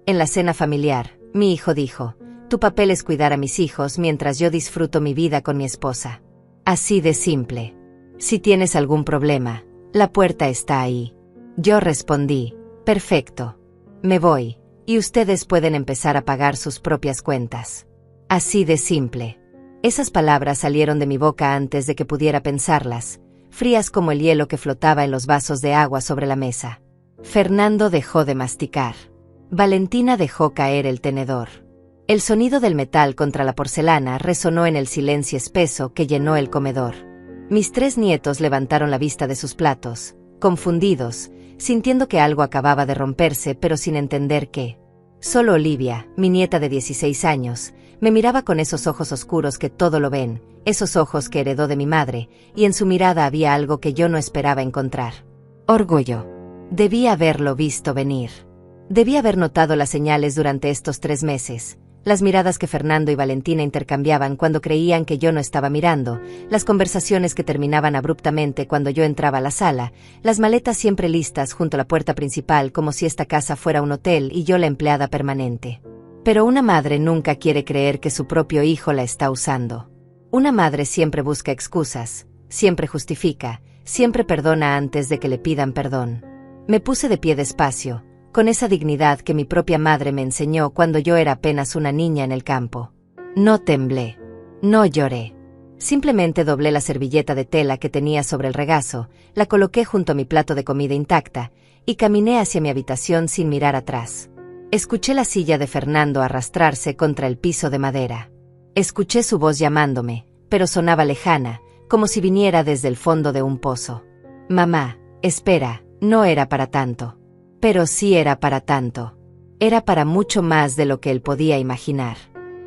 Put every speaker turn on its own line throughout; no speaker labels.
En la cena familiar, mi hijo dijo: tu papel es cuidar a mis hijos mientras yo disfruto mi vida con mi esposa. Así de simple. Si tienes algún problema, la puerta está ahí. Yo respondí: perfecto. Me voy, y ustedes pueden empezar a pagar sus propias cuentas. Así de simple. Esas palabras salieron de mi boca antes de que pudiera pensarlas, frías como el hielo que flotaba en los vasos de agua sobre la mesa. Fernando dejó de masticar. Valentina dejó caer el tenedor. El sonido del metal contra la porcelana resonó en el silencio espeso que llenó el comedor. Mis 3 nietos levantaron la vista de sus platos, confundidos, sintiendo que algo acababa de romperse pero sin entender qué. Solo Olivia, mi nieta de 16 años, me miraba con esos ojos oscuros que todo lo ven, esos ojos que heredó de mi madre, y en su mirada había algo que yo no esperaba encontrar. Orgullo. Debí haberlo visto venir. Debí haber notado las señales durante estos 3 meses, las miradas que Fernando y Valentina intercambiaban cuando creían que yo no estaba mirando, las conversaciones que terminaban abruptamente cuando yo entraba a la sala, las maletas siempre listas junto a la puerta principal como si esta casa fuera un hotel y yo la empleada permanente. Pero una madre nunca quiere creer que su propio hijo la está usando. Una madre siempre busca excusas, siempre justifica, siempre perdona antes de que le pidan perdón. Me puse de pie despacio, con esa dignidad que mi propia madre me enseñó cuando yo era apenas una niña en el campo. No temblé. No lloré. Simplemente doblé la servilleta de tela que tenía sobre el regazo, la coloqué junto a mi plato de comida intacta, y caminé hacia mi habitación sin mirar atrás. Escuché la silla de Fernando arrastrarse contra el piso de madera. Escuché su voz llamándome, pero sonaba lejana, como si viniera desde el fondo de un pozo. Mamá, espera, no era para tanto. Pero sí era para tanto. Era para mucho más de lo que él podía imaginar.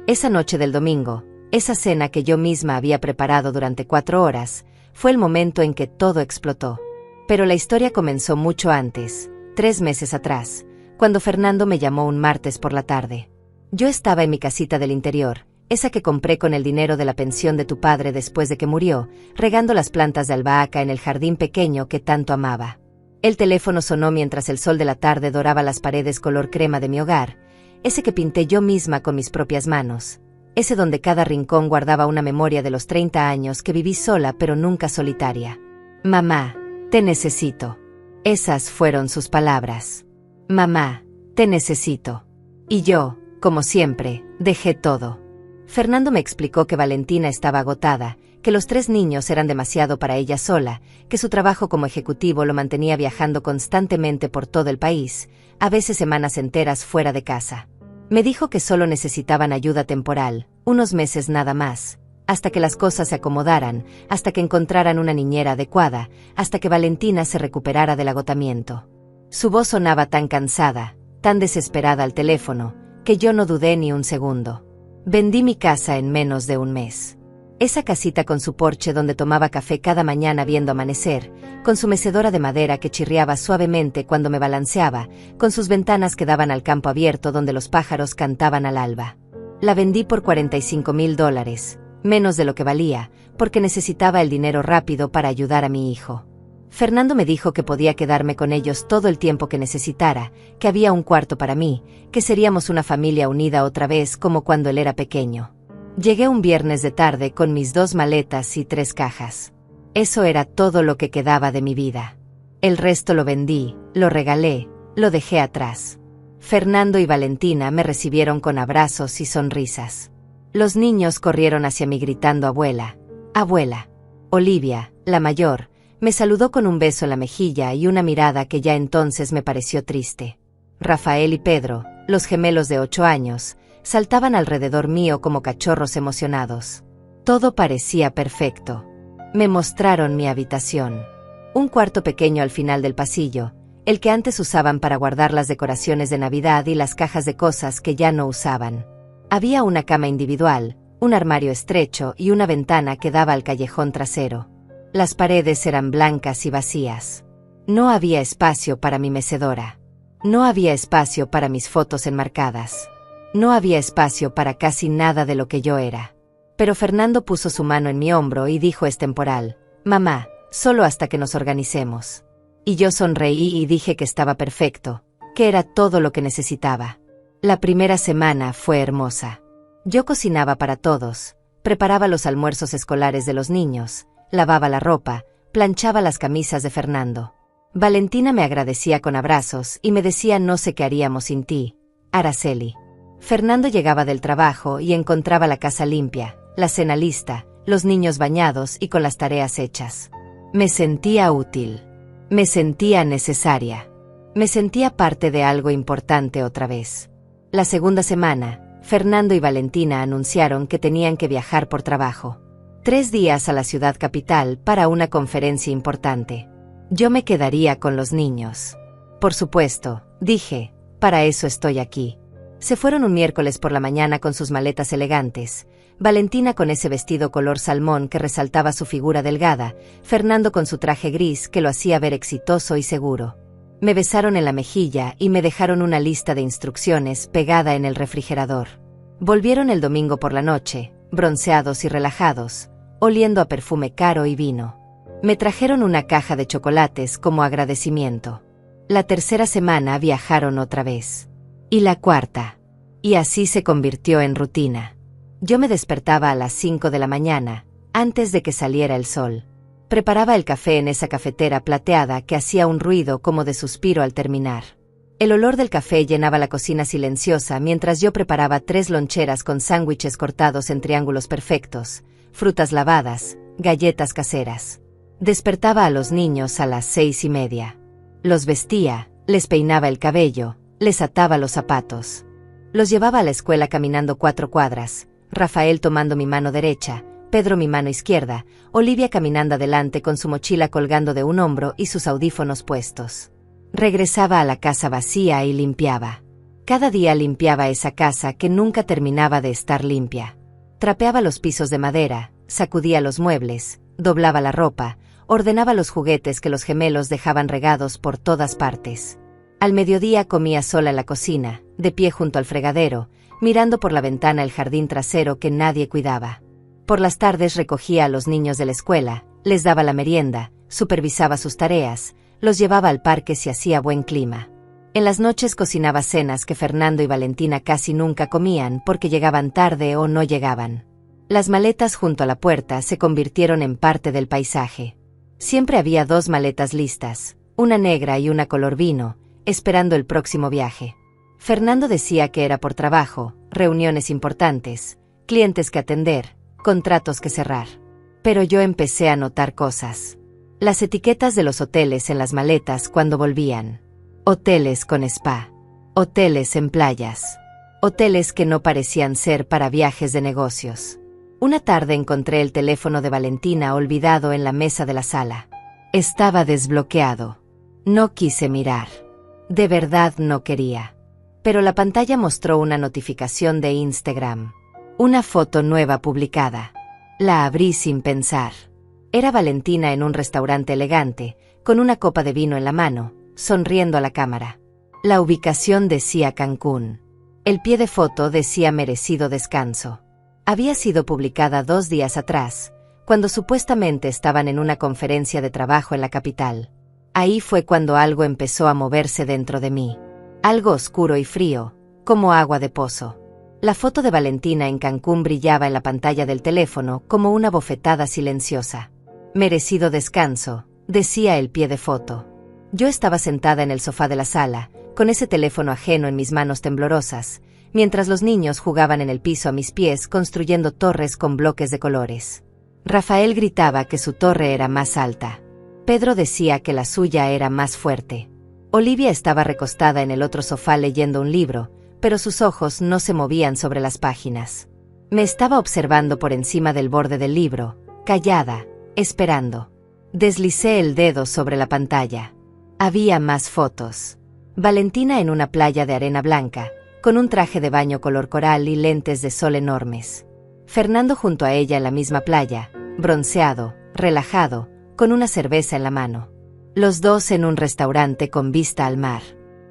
Esa noche del domingo, esa cena que yo misma había preparado durante 4 horas, fue el momento en que todo explotó. Pero la historia comenzó mucho antes, 3 meses atrás, cuando Fernando me llamó un martes por la tarde. Yo estaba en mi casita del interior, esa que compré con el dinero de la pensión de tu padre después de que murió, regando las plantas de albahaca en el jardín pequeño que tanto amaba. El teléfono sonó mientras el sol de la tarde doraba las paredes color crema de mi hogar, ese que pinté yo misma con mis propias manos, ese donde cada rincón guardaba una memoria de los 30 años que viví sola pero nunca solitaria. Mamá, te necesito. Esas fueron sus palabras. Mamá, te necesito. Y yo, como siempre, dejé todo. Fernando me explicó que Valentina estaba agotada, que los 3 niños eran demasiado para ella sola, que su trabajo como ejecutivo lo mantenía viajando constantemente por todo el país, a veces semanas enteras fuera de casa. Me dijo que solo necesitaban ayuda temporal, unos meses nada más, hasta que las cosas se acomodaran, hasta que encontraran una niñera adecuada, hasta que Valentina se recuperara del agotamiento. Su voz sonaba tan cansada, tan desesperada al teléfono, que yo no dudé ni un segundo. Vendí mi casa en menos de un mes. Esa casita con su porche donde tomaba café cada mañana viendo amanecer, con su mecedora de madera que chirriaba suavemente cuando me balanceaba, con sus ventanas que daban al campo abierto donde los pájaros cantaban al alba. La vendí por $45,000, menos de lo que valía, porque necesitaba el dinero rápido para ayudar a mi hijo. Fernando me dijo que podía quedarme con ellos todo el tiempo que necesitara, que había un cuarto para mí, que seríamos una familia unida otra vez como cuando él era pequeño. Llegué un viernes de tarde con mis 2 maletas y 3 cajas. Eso era todo lo que quedaba de mi vida. El resto lo vendí, lo regalé, lo dejé atrás. Fernando y Valentina me recibieron con abrazos y sonrisas. Los niños corrieron hacia mí gritando abuela, abuela. Olivia, la mayor, me saludó con un beso en la mejilla y una mirada que ya entonces me pareció triste. Rafael y Pedro, los gemelos de 8 años, saltaban alrededor mío como cachorros emocionados. Todo parecía perfecto. Me mostraron mi habitación. Un cuarto pequeño al final del pasillo, el que antes usaban para guardar las decoraciones de Navidad y las cajas de cosas que ya no usaban. Había una cama individual, un armario estrecho y una ventana que daba al callejón trasero. Las paredes eran blancas y vacías. No había espacio para mi mecedora. No había espacio para mis fotos enmarcadas. No había espacio para casi nada de lo que yo era. Pero Fernando puso su mano en mi hombro y dijo: es temporal, mamá, solo hasta que nos organicemos. Y yo sonreí y dije que estaba perfecto, que era todo lo que necesitaba. La primera semana fue hermosa. Yo cocinaba para todos, preparaba los almuerzos escolares de los niños, lavaba la ropa, planchaba las camisas de Fernando. Valentina me agradecía con abrazos y me decía no sé qué haríamos sin ti, Araceli. Fernando llegaba del trabajo y encontraba la casa limpia, la cena lista, los niños bañados y con las tareas hechas. Me sentía útil. Me sentía necesaria. Me sentía parte de algo importante otra vez. La segunda semana, Fernando y Valentina anunciaron que tenían que viajar por trabajo. 3 días a la ciudad capital para una conferencia importante. Yo me quedaría con los niños. Por supuesto, dije, para eso estoy aquí. Se fueron un miércoles por la mañana con sus maletas elegantes, Valentina con ese vestido color salmón que resaltaba su figura delgada, Fernando con su traje gris que lo hacía ver exitoso y seguro. Me besaron en la mejilla y me dejaron una lista de instrucciones pegada en el refrigerador. Volvieron el domingo por la noche, bronceados y relajados, oliendo a perfume caro y vino. Me trajeron una caja de chocolates como agradecimiento. La tercera semana viajaron otra vez. Y la cuarta. Y así se convirtió en rutina. Yo me despertaba a las 5 de la mañana, antes de que saliera el sol. Preparaba el café en esa cafetera plateada que hacía un ruido como de suspiro al terminar. El olor del café llenaba la cocina silenciosa mientras yo preparaba 3 loncheras con sándwiches cortados en triángulos perfectos, frutas lavadas, galletas caseras. Despertaba a los niños a las 6:30. Los vestía, les peinaba el cabello, les ataba los zapatos. Los llevaba a la escuela caminando 4 cuadras, Rafael tomando mi mano derecha, Pedro mi mano izquierda, Olivia caminando adelante con su mochila colgando de un hombro y sus audífonos puestos. Regresaba a la casa vacía y limpiaba. Cada día limpiaba esa casa que nunca terminaba de estar limpia. Trapeaba los pisos de madera, sacudía los muebles, doblaba la ropa, ordenaba los juguetes que los gemelos dejaban regados por todas partes. Al mediodía comía sola en la cocina, de pie junto al fregadero, mirando por la ventana el jardín trasero que nadie cuidaba. Por las tardes recogía a los niños de la escuela, les daba la merienda, supervisaba sus tareas, los llevaba al parque si hacía buen clima. En las noches cocinaba cenas que Fernando y Valentina casi nunca comían porque llegaban tarde o no llegaban. Las maletas junto a la puerta se convirtieron en parte del paisaje. Siempre había 2 maletas listas, una negra y una color vino, esperando el próximo viaje. Fernando decía que era por trabajo, reuniones importantes, clientes que atender, contratos que cerrar. Pero yo empecé a notar cosas. Las etiquetas de los hoteles en las maletas cuando volvían. Hoteles con spa. Hoteles en playas. Hoteles que no parecían ser para viajes de negocios. Una tarde encontré el teléfono de Valentina olvidado en la mesa de la sala. Estaba desbloqueado. No quise mirar. De verdad no quería. Pero la pantalla mostró una notificación de Instagram. Una foto nueva publicada. La abrí sin pensar. Era Valentina en un restaurante elegante, con una copa de vino en la mano, sonriendo a la cámara. La ubicación decía Cancún. El pie de foto decía merecido descanso. Había sido publicada 2 días atrás, cuando supuestamente estaban en una conferencia de trabajo en la capital. Ahí fue cuando algo empezó a moverse dentro de mí. Algo oscuro y frío, como agua de pozo. La foto de Valentina en Cancún brillaba en la pantalla del teléfono como una bofetada silenciosa. Merecido descanso, decía el pie de foto. Yo estaba sentada en el sofá de la sala, con ese teléfono ajeno en mis manos temblorosas, mientras los niños jugaban en el piso a mis pies construyendo torres con bloques de colores. Rafael gritaba que su torre era más alta. Pedro decía que la suya era más fuerte. Olivia estaba recostada en el otro sofá leyendo un libro, pero sus ojos no se movían sobre las páginas. Me estaba observando por encima del borde del libro, callada, esperando. Deslicé el dedo sobre la pantalla. Había más fotos. Valentina en una playa de arena blanca, con un traje de baño color coral y lentes de sol enormes. Fernando junto a ella en la misma playa, bronceado, relajado, con una cerveza en la mano. Los dos en un restaurante con vista al mar.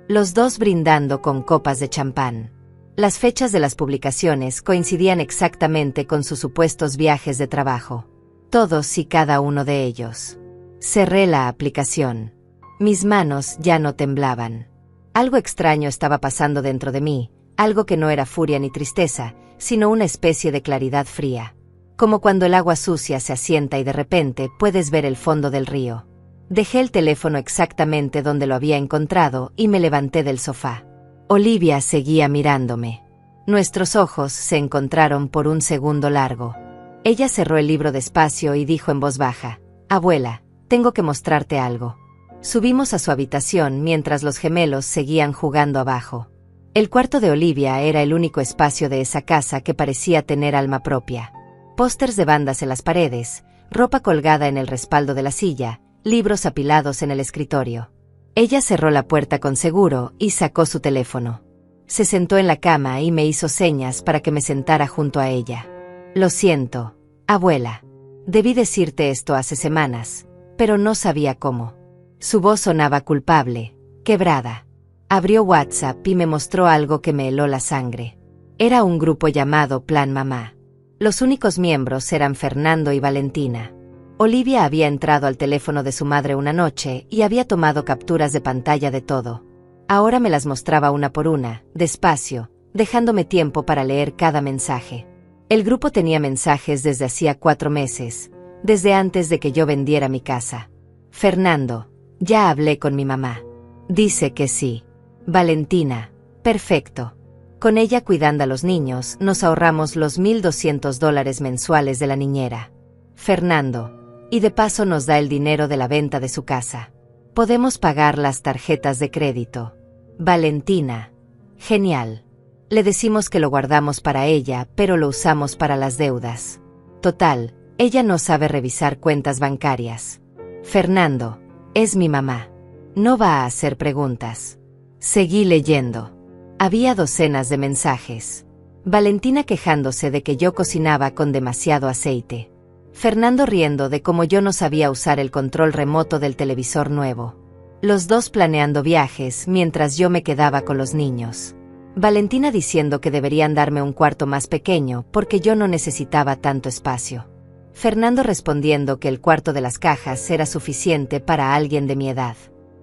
Los dos brindando con copas de champán. Las fechas de las publicaciones coincidían exactamente con sus supuestos viajes de trabajo. Todos y cada uno de ellos. Cerré la aplicación. Mis manos ya no temblaban. Algo extraño estaba pasando dentro de mí, algo que no era furia ni tristeza, sino una especie de claridad fría. Como cuando el agua sucia se asienta y de repente puedes ver el fondo del río. Dejé el teléfono exactamente donde lo había encontrado y me levanté del sofá. Olivia seguía mirándome. Nuestros ojos se encontraron por un segundo largo. Ella cerró el libro despacio y dijo en voz baja: «Abuela, tengo que mostrarte algo». Subimos a su habitación mientras los gemelos seguían jugando abajo. El cuarto de Olivia era el único espacio de esa casa que parecía tener alma propia. Pósters de bandas en las paredes, ropa colgada en el respaldo de la silla, libros apilados en el escritorio. Ella cerró la puerta con seguro y sacó su teléfono. Se sentó en la cama y me hizo señas para que me sentara junto a ella. «Lo siento, abuela. Debí decirte esto hace semanas, pero no sabía cómo». Su voz sonaba culpable, quebrada. Abrió WhatsApp y me mostró algo que me heló la sangre. Era un grupo llamado Plan Mamá. Los únicos miembros eran Fernando y Valentina. Olivia había entrado al teléfono de su madre una noche y había tomado capturas de pantalla de todo. Ahora me las mostraba una por una, despacio, dejándome tiempo para leer cada mensaje. El grupo tenía mensajes desde hacía 4 meses, desde antes de que yo vendiera mi casa. Fernando: «Ya hablé con mi mamá. Dice que sí». Valentina: «Perfecto. Con ella cuidando a los niños, nos ahorramos los $1,200 mensuales de la niñera». Fernando: «Y de paso nos da el dinero de la venta de su casa. Podemos pagar las tarjetas de crédito». Valentina: «Genial. Le decimos que lo guardamos para ella, pero lo usamos para las deudas. Total, ella no sabe revisar cuentas bancarias». Fernando: «Es mi mamá. No va a hacer preguntas». Seguí leyendo. Había docenas de mensajes. Valentina quejándose de que yo cocinaba con demasiado aceite. Fernando riendo de cómo yo no sabía usar el control remoto del televisor nuevo. Los dos planeando viajes mientras yo me quedaba con los niños. Valentina diciendo que deberían darme un cuarto más pequeño porque yo no necesitaba tanto espacio. Fernando respondiendo que el cuarto de las cajas era suficiente para alguien de mi edad.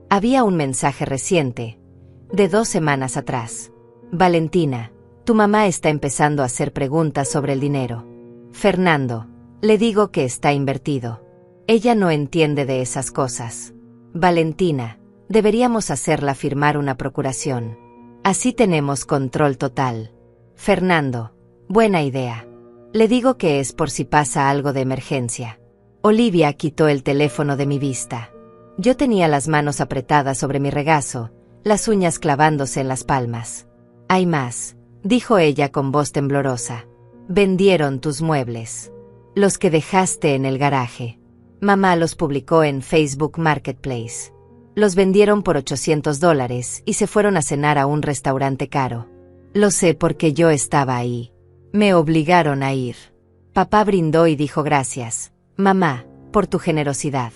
Había un mensaje reciente, de 2 semanas atrás. Valentina: «Tu mamá está empezando a hacer preguntas sobre el dinero». Fernando: «Le digo que está invertido. Ella no entiende de esas cosas». Valentina: «Deberíamos hacerla firmar una procuración. Así tenemos control total». Fernando: «Buena idea. Le digo que es por si pasa algo de emergencia». Olivia quitó el teléfono de mi vista. Yo tenía las manos apretadas sobre mi regazo, las uñas clavándose en las palmas. «Hay más», dijo ella con voz temblorosa. «Vendieron tus muebles. Los que dejaste en el garaje. Mamá los publicó en Facebook Marketplace. Los vendieron por $800 y se fueron a cenar a un restaurante caro. Lo sé porque yo estaba ahí. Me obligaron a ir». Papá brindó y dijo: «Gracias, mamá, por tu generosidad».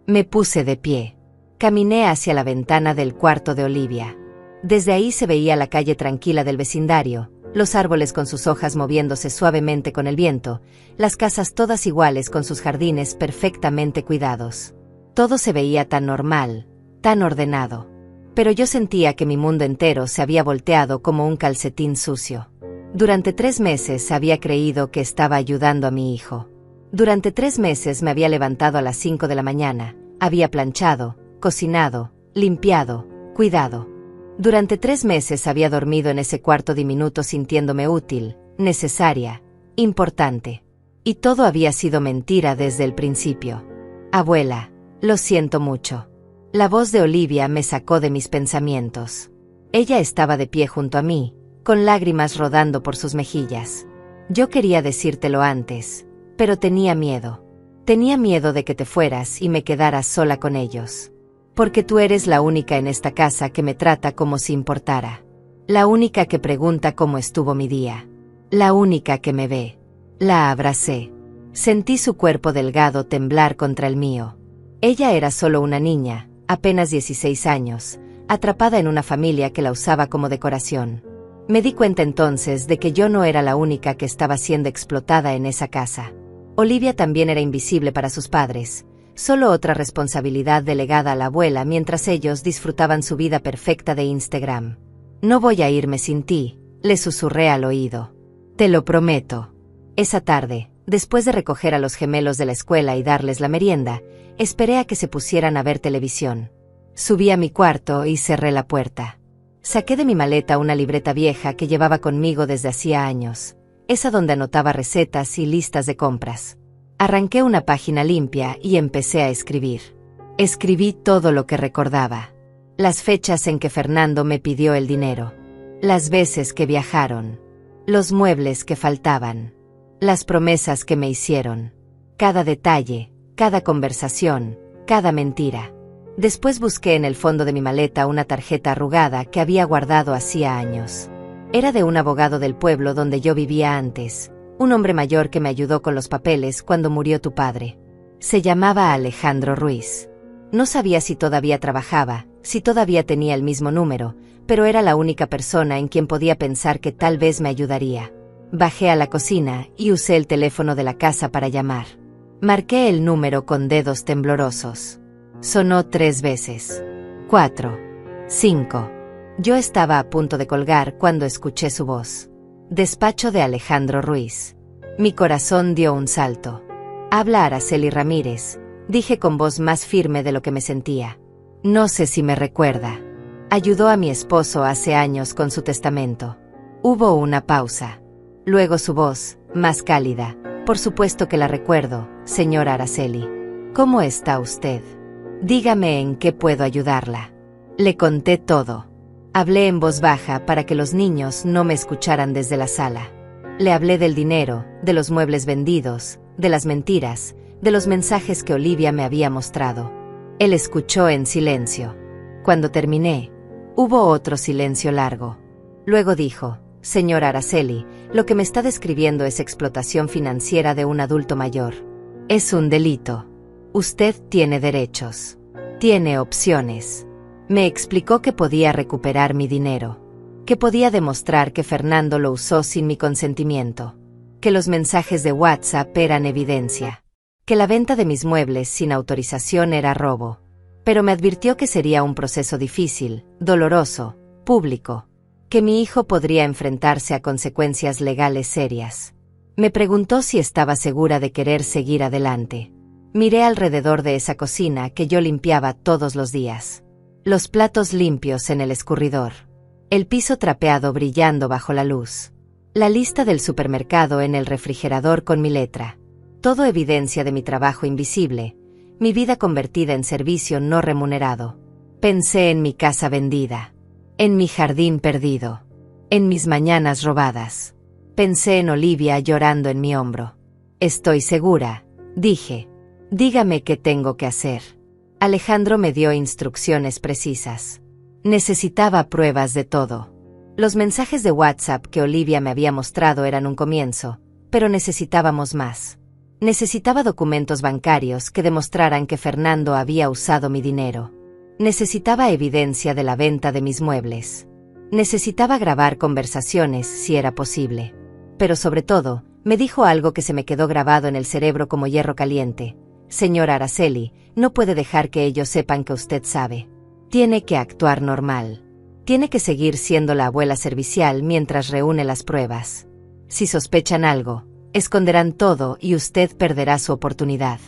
Me puse de pie. Caminé hacia la ventana del cuarto de Olivia. Desde ahí se veía la calle tranquila del vecindario, los árboles con sus hojas moviéndose suavemente con el viento, las casas todas iguales con sus jardines perfectamente cuidados. Todo se veía tan normal, tan ordenado. Pero yo sentía que mi mundo entero se había volteado como un calcetín sucio. Durante 3 meses había creído que estaba ayudando a mi hijo. Durante 3 meses me había levantado a las 5 de la mañana, había planchado, cocinado, limpiado, cuidado. Durante 3 meses había dormido en ese cuarto diminuto sintiéndome útil, necesaria, importante. Y todo había sido mentira desde el principio. «Abuela, lo siento mucho». La voz de Olivia me sacó de mis pensamientos. Ella estaba de pie junto a mí, con lágrimas rodando por sus mejillas. «Yo quería decírtelo antes, pero tenía miedo. Tenía miedo de que te fueras y me quedaras sola con ellos. Porque tú eres la única en esta casa que me trata como si importara. La única que pregunta cómo estuvo mi día. La única que me ve». La abracé. Sentí su cuerpo delgado temblar contra el mío. Ella era solo una niña, apenas 16 años, atrapada en una familia que la usaba como decoración. Me di cuenta entonces de que yo no era la única que estaba siendo explotada en esa casa. Olivia también era invisible para sus padres, solo otra responsabilidad delegada a la abuela mientras ellos disfrutaban su vida perfecta de Instagram. «No voy a irme sin ti», Le susurré al oído. Te lo prometo. Esa tarde, después de recoger a los gemelos de la escuela y darles la merienda, esperé a que se pusieran a ver televisión. Subí a mi cuarto y cerré la puerta. Saqué de mi maleta una libreta vieja que llevaba conmigo desde hacía años, esa donde anotaba recetas y listas de compras. Arranqué una página limpia y empecé a escribir. Escribí todo lo que recordaba. Las fechas en que Fernando me pidió el dinero. Las veces que viajaron. Los muebles que faltaban. Las promesas que me hicieron. Cada detalle, cada conversación, cada mentira. Después busqué en el fondo de mi maleta una tarjeta arrugada que había guardado hacía años. Era de un abogado del pueblo donde yo vivía antes, un hombre mayor que me ayudó con los papeles cuando murió tu padre. Se llamaba Alejandro Ruiz. No sabía si todavía trabajaba, si todavía tenía el mismo número, pero era la única persona en quien podía pensar que tal vez me ayudaría. Bajé a la cocina y usé el teléfono de la casa para llamar. Marqué el número con dedos temblorosos. Sonó 3 veces. 4. 5. Yo estaba a punto de colgar cuando escuché su voz. Despacho de Alejandro Ruiz. Mi corazón dio un salto. Habla Araceli Ramírez, dije con voz más firme de lo que me sentía. No sé si me recuerda. Ayudó a mi esposo hace años con su testamento. Hubo una pausa. Luego su voz, más cálida. Por supuesto que la recuerdo, señora Araceli. ¿Cómo está usted? Dígame en qué puedo ayudarla. Le conté todo. Hablé en voz baja para que los niños no me escucharan desde la sala. Le hablé del dinero, de los muebles vendidos, de las mentiras, de los mensajes que Olivia me había mostrado. Él escuchó en silencio. Cuando terminé, hubo otro silencio largo. Luego dijo, señora Araceli, lo que me está describiendo es explotación financiera de un adulto mayor. Es un delito. Usted tiene derechos. Tiene opciones. Me explicó que podía recuperar mi dinero. Que podía demostrar que Fernando lo usó sin mi consentimiento. Que los mensajes de WhatsApp eran evidencia. Que la venta de mis muebles sin autorización era robo. Pero me advirtió que sería un proceso difícil, doloroso, público. Que mi hijo podría enfrentarse a consecuencias legales serias. Me preguntó si estaba segura de querer seguir adelante. Miré alrededor de esa cocina que yo limpiaba todos los días. Los platos limpios en el escurridor. El piso trapeado brillando bajo la luz. La lista del supermercado en el refrigerador con mi letra. Todo evidencia de mi trabajo invisible, mi vida convertida en servicio no remunerado. Pensé en mi casa vendida. En mi jardín perdido. En mis mañanas robadas. Pensé en Olivia llorando en mi hombro. Estoy segura, dije. Dígame qué tengo que hacer. Alejandro me dio instrucciones precisas. Necesitaba pruebas de todo. Los mensajes de WhatsApp que Olivia me había mostrado eran un comienzo, pero necesitábamos más. Necesitaba documentos bancarios que demostraran que Fernando había usado mi dinero. Necesitaba evidencia de la venta de mis muebles. Necesitaba grabar conversaciones si era posible. Pero sobre todo, me dijo algo que se me quedó grabado en el cerebro como hierro caliente. Señora Araceli, no puede dejar que ellos sepan que usted sabe. Tiene que actuar normal. Tiene que seguir siendo la abuela servicial mientras reúne las pruebas. Si sospechan algo, esconderán todo y usted perderá su oportunidad.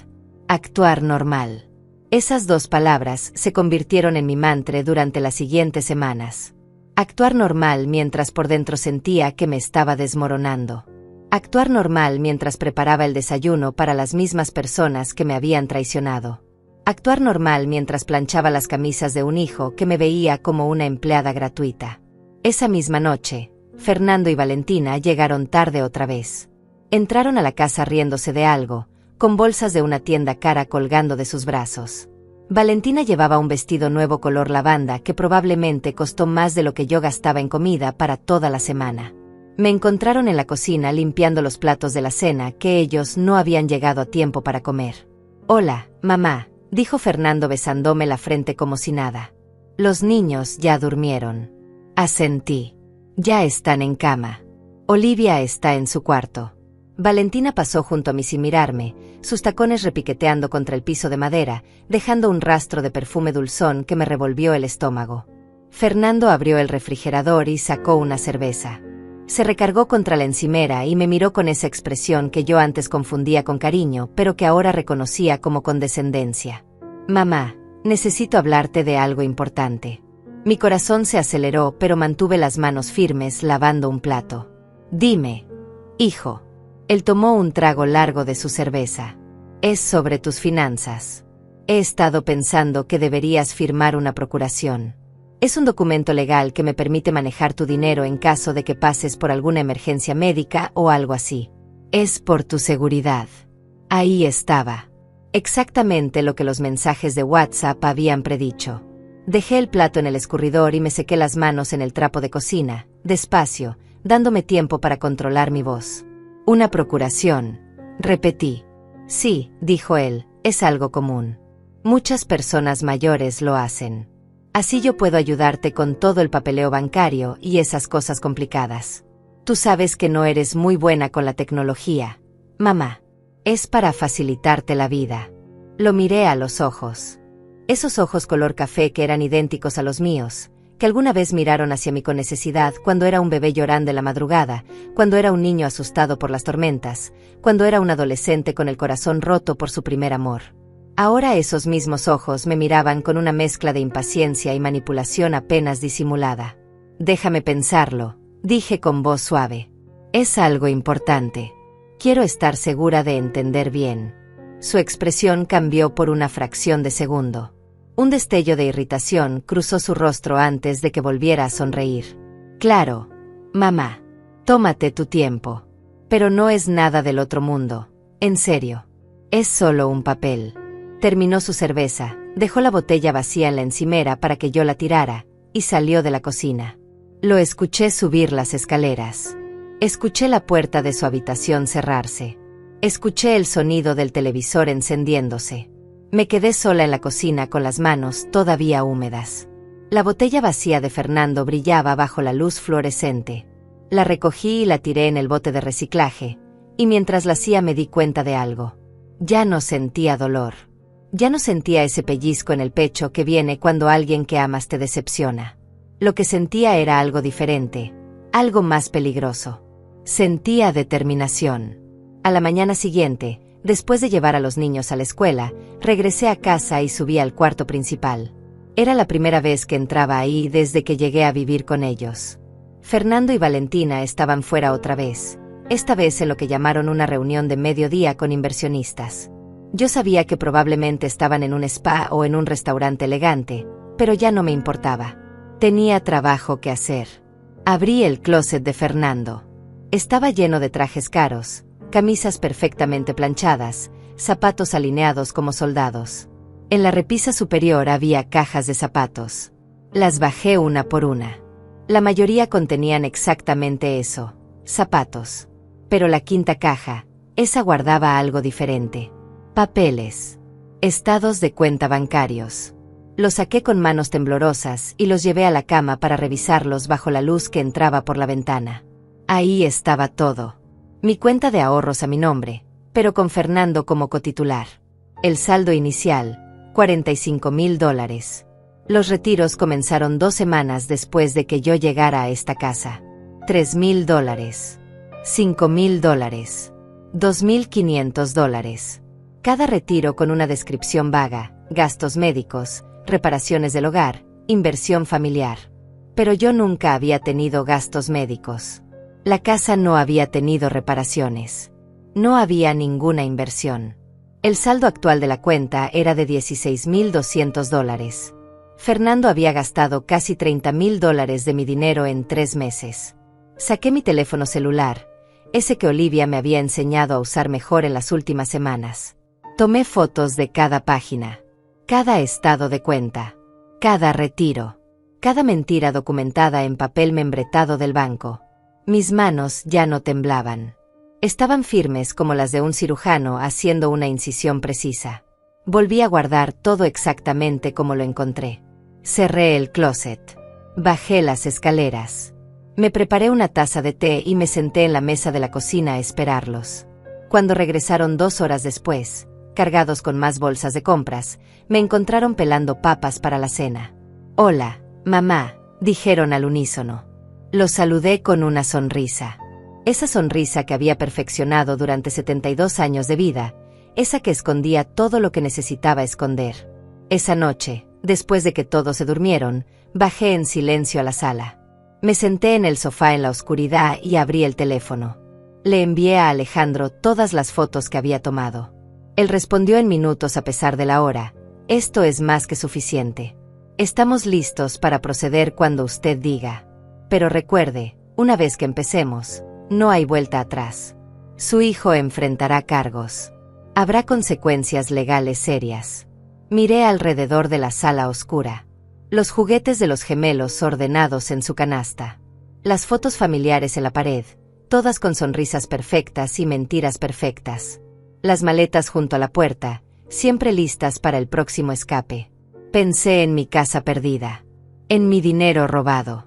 Actuar normal. Esas 2 palabras se convirtieron en mi mantra durante las siguientes semanas. Actuar normal mientras por dentro sentía que me estaba desmoronando. Actuar normal mientras preparaba el desayuno para las mismas personas que me habían traicionado. Actuar normal mientras planchaba las camisas de un hijo que me veía como una empleada gratuita. Esa misma noche, Fernando y Valentina llegaron tarde otra vez. Entraron a la casa riéndose de algo, con bolsas de una tienda cara colgando de sus brazos. Valentina llevaba un vestido nuevo color lavanda que probablemente costó más de lo que yo gastaba en comida para toda la semana. Me encontraron en la cocina limpiando los platos de la cena que ellos no habían llegado a tiempo para comer. «Hola, mamá», dijo Fernando besándome la frente como si nada. «Los niños ya durmieron». Asentí. «Ya están en cama. Olivia está en su cuarto». Valentina pasó junto a mí sin mirarme, sus tacones repiqueteando contra el piso de madera, dejando un rastro de perfume dulzón que me revolvió el estómago. Fernando abrió el refrigerador y sacó una cerveza. Se recargó contra la encimera y me miró con esa expresión que yo antes confundía con cariño, pero que ahora reconocía como condescendencia. Mamá, necesito hablarte de algo importante. Mi corazón se aceleró, pero mantuve las manos firmes lavando un plato. Dime, hijo. Él tomó un trago largo de su cerveza. Es sobre tus finanzas. He estado pensando que deberías firmar una procuración. Es un documento legal que me permite manejar tu dinero en caso de que pases por alguna emergencia médica o algo así. Es por tu seguridad. Ahí estaba. Exactamente lo que los mensajes de WhatsApp habían predicho. Dejé el plato en el escurridor y me sequé las manos en el trapo de cocina, despacio, dándome tiempo para controlar mi voz. Una procuración. Repetí. Sí, dijo él, es algo común. Muchas personas mayores lo hacen. Así yo puedo ayudarte con todo el papeleo bancario y esas cosas complicadas. Tú sabes que no eres muy buena con la tecnología, mamá. Es para facilitarte la vida. Lo miré a los ojos. Esos ojos color café que eran idénticos a los míos, que alguna vez miraron hacia mí con necesidad cuando era un bebé llorando en la madrugada, cuando era un niño asustado por las tormentas, cuando era un adolescente con el corazón roto por su primer amor. Ahora esos mismos ojos me miraban con una mezcla de impaciencia y manipulación apenas disimulada. Déjame pensarlo, dije con voz suave. Es algo importante. Quiero estar segura de entender bien. Su expresión cambió por una fracción de segundo. Un destello de irritación cruzó su rostro antes de que volviera a sonreír. Claro, mamá. Tómate tu tiempo. Pero no es nada del otro mundo. En serio. Es solo un papel. Terminó su cerveza, dejó la botella vacía en la encimera para que yo la tirara, y salió de la cocina. Lo escuché subir las escaleras. Escuché la puerta de su habitación cerrarse. Escuché el sonido del televisor encendiéndose. Me quedé sola en la cocina con las manos todavía húmedas. La botella vacía de Fernando brillaba bajo la luz fluorescente. La recogí y la tiré en el bote de reciclaje, y mientras la hacía me di cuenta de algo. Ya no sentía dolor. Ya no sentía ese pellizco en el pecho que viene cuando alguien que amas te decepciona. Lo que sentía era algo diferente, algo más peligroso. Sentía determinación. A la mañana siguiente, después de llevar a los niños a la escuela, regresé a casa y subí al cuarto principal. Era la primera vez que entraba ahí desde que llegué a vivir con ellos. Fernando y Valentina estaban fuera otra vez, esta vez en lo que llamaron una reunión de mediodía con inversionistas. Yo sabía que probablemente estaban en un spa o en un restaurante elegante, pero ya no me importaba. Tenía trabajo que hacer. Abrí el closet de Fernando. Estaba lleno de trajes caros, camisas perfectamente planchadas, zapatos alineados como soldados. En la repisa superior había cajas de zapatos. Las bajé una por una. La mayoría contenían exactamente eso, zapatos. Pero la quinta caja, esa guardaba algo diferente. Papeles. Estados de cuenta bancarios. Los saqué con manos temblorosas y los llevé a la cama para revisarlos bajo la luz que entraba por la ventana. Ahí estaba todo. Mi cuenta de ahorros a mi nombre, pero con Fernando como cotitular. El saldo inicial, $45,000. Los retiros comenzaron 2 semanas después de que yo llegara a esta casa. $3,000, $5,000, $2,500. Cada retiro con una descripción vaga, gastos médicos, reparaciones del hogar, inversión familiar. Pero yo nunca había tenido gastos médicos. La casa no había tenido reparaciones. No había ninguna inversión. El saldo actual de la cuenta era de $16,200. Fernando había gastado casi $30,000 de mi dinero en 3 meses. Saqué mi teléfono celular, ese que Olivia me había enseñado a usar mejor en las últimas semanas. Tomé fotos de cada página, cada estado de cuenta, cada retiro, cada mentira documentada en papel membretado del banco. Mis manos ya no temblaban. Estaban firmes como las de un cirujano haciendo una incisión precisa. Volví a guardar todo exactamente como lo encontré. Cerré el closet. Bajé las escaleras. Me preparé una taza de té y me senté en la mesa de la cocina a esperarlos. Cuando regresaron 2 horas después, cargados con más bolsas de compras, me encontraron pelando papas para la cena. «Hola, mamá», dijeron al unísono. Lo saludé con una sonrisa. Esa sonrisa que había perfeccionado durante 72 años de vida, esa que escondía todo lo que necesitaba esconder. Esa noche, después de que todos se durmieron, bajé en silencio a la sala. Me senté en el sofá en la oscuridad y abrí el teléfono. Le envié a Alejandro todas las fotos que había tomado. Él respondió en minutos a pesar de la hora. Esto es más que suficiente. Estamos listos para proceder cuando usted diga. Pero recuerde, una vez que empecemos, no hay vuelta atrás. Su hijo enfrentará cargos. Habrá consecuencias legales serias. Miré alrededor de la sala oscura. Los juguetes de los gemelos ordenados en su canasta. Las fotos familiares en la pared, todas con sonrisas perfectas y mentiras perfectas. Las maletas junto a la puerta, siempre listas para el próximo escape. Pensé en mi casa perdida. En mi dinero robado.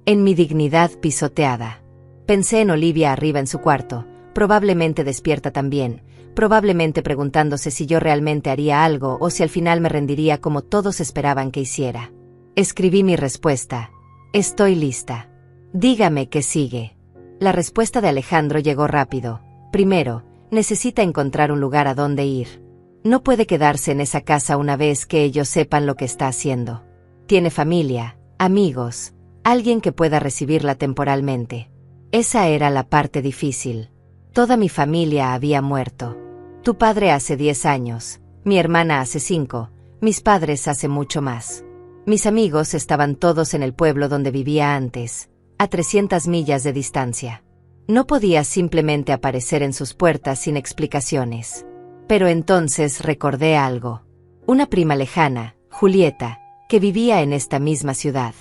En mi dignidad pisoteada. Pensé en Olivia arriba en su cuarto, probablemente despierta también, probablemente preguntándose si yo realmente haría algo o si al final me rendiría como todos esperaban que hiciera. Escribí mi respuesta. Estoy lista. Dígame qué sigue. La respuesta de Alejandro llegó rápido. Primero, necesita encontrar un lugar a donde ir. No puede quedarse en esa casa una vez que ellos sepan lo que está haciendo. Tiene familia, amigos, alguien que pueda recibirla temporalmente. Esa era la parte difícil. Toda mi familia había muerto. Tu padre hace 10 años, mi hermana hace 5, mis padres hace mucho más. Mis amigos estaban todos en el pueblo donde vivía antes, a 300 millas de distancia. No podía simplemente aparecer en sus puertas sin explicaciones. Pero entonces recordé algo. Una prima lejana, Julieta, que vivía en esta misma ciudad.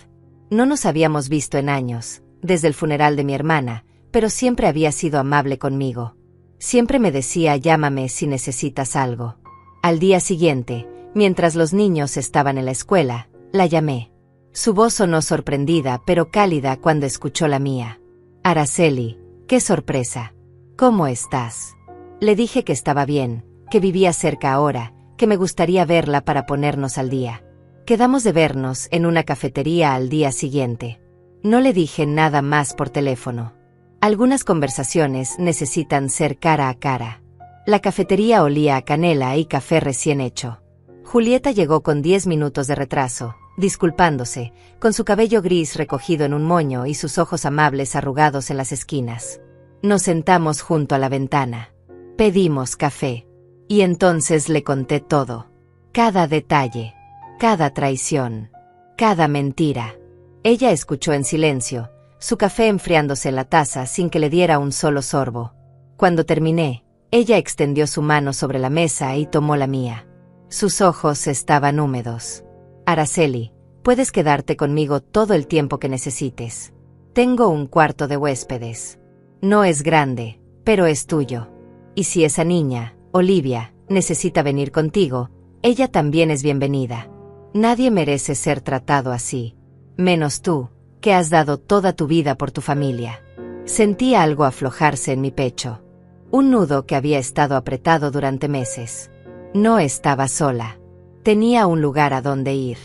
No nos habíamos visto en años, desde el funeral de mi hermana, pero siempre había sido amable conmigo. Siempre me decía llámame si necesitas algo. Al día siguiente, mientras los niños estaban en la escuela, la llamé. Su voz sonó sorprendida pero cálida cuando escuchó la mía. Araceli, qué sorpresa. ¿Cómo estás? Le dije que estaba bien, que vivía cerca ahora, que me gustaría verla para ponernos al día. Quedamos de vernos en una cafetería al día siguiente. No le dije nada más por teléfono. Algunas conversaciones necesitan ser cara a cara. La cafetería olía a canela y café recién hecho. Julieta llegó con 10 minutos de retraso, disculpándose, con su cabello gris recogido en un moño y sus ojos amables arrugados en las esquinas. Nos sentamos junto a la ventana. Pedimos café. Y entonces le conté todo. Cada detalle. Cada traición. Cada mentira. Ella escuchó en silencio, su café enfriándose en la taza sin que le diera un solo sorbo. Cuando terminé, ella extendió su mano sobre la mesa y tomó la mía. Sus ojos estaban húmedos. Araceli, puedes quedarte conmigo todo el tiempo que necesites. Tengo un cuarto de huéspedes. No es grande, pero es tuyo. Y si esa niña, Olivia, necesita venir contigo, ella también es bienvenida. Nadie merece ser tratado así. Menos tú, que has dado toda tu vida por tu familia. Sentí algo aflojarse en mi pecho. Un nudo que había estado apretado durante meses. No estaba sola. Tenía un lugar a donde ir.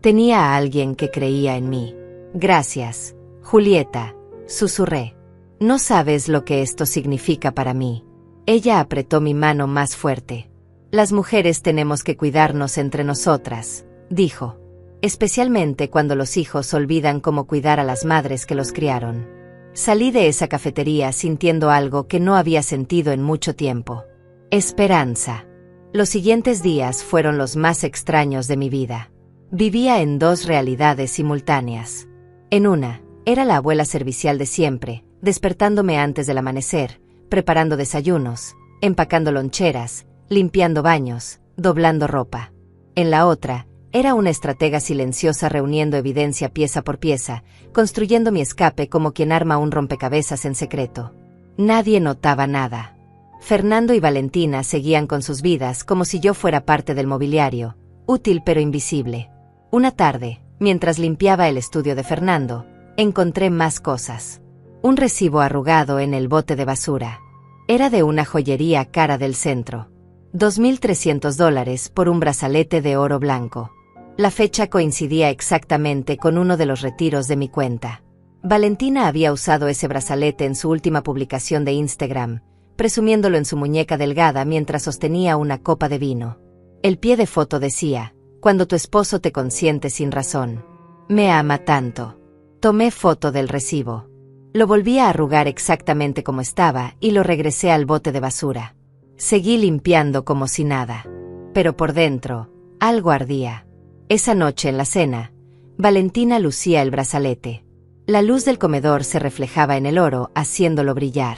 Tenía a alguien que creía en mí. Gracias, Julieta, susurré. No sabes lo que esto significa para mí. Ella apretó mi mano más fuerte. Las mujeres tenemos que cuidarnos entre nosotras, dijo. Especialmente cuando los hijos olvidan cómo cuidar a las madres que los criaron. Salí de esa cafetería sintiendo algo que no había sentido en mucho tiempo. Esperanza. Los siguientes días fueron los más extraños de mi vida. Vivía en dos realidades simultáneas. En una, era la abuela servicial de siempre, despertándome antes del amanecer, preparando desayunos, empacando loncheras, limpiando baños, doblando ropa. En la otra, era una estratega silenciosa reuniendo evidencia pieza por pieza, construyendo mi escape como quien arma un rompecabezas en secreto. Nadie notaba nada. Fernando y Valentina seguían con sus vidas como si yo fuera parte del mobiliario, útil pero invisible. Una tarde, mientras limpiaba el estudio de Fernando, encontré más cosas. Un recibo arrugado en el bote de basura. Era de una joyería cara del centro. $2,300 por un brazalete de oro blanco. La fecha coincidía exactamente con uno de los retiros de mi cuenta. Valentina había usado ese brazalete en su última publicación de Instagram, presumiéndolo en su muñeca delgada mientras sostenía una copa de vino. El pie de foto decía: cuando tu esposo te consiente sin razón. Me ama tanto. Tomé foto del recibo. Lo volví a arrugar exactamente como estaba y lo regresé al bote de basura. Seguí limpiando como si nada. Pero por dentro, algo ardía. Esa noche en la cena, Valentina lucía el brazalete. La luz del comedor se reflejaba en el oro, haciéndolo brillar.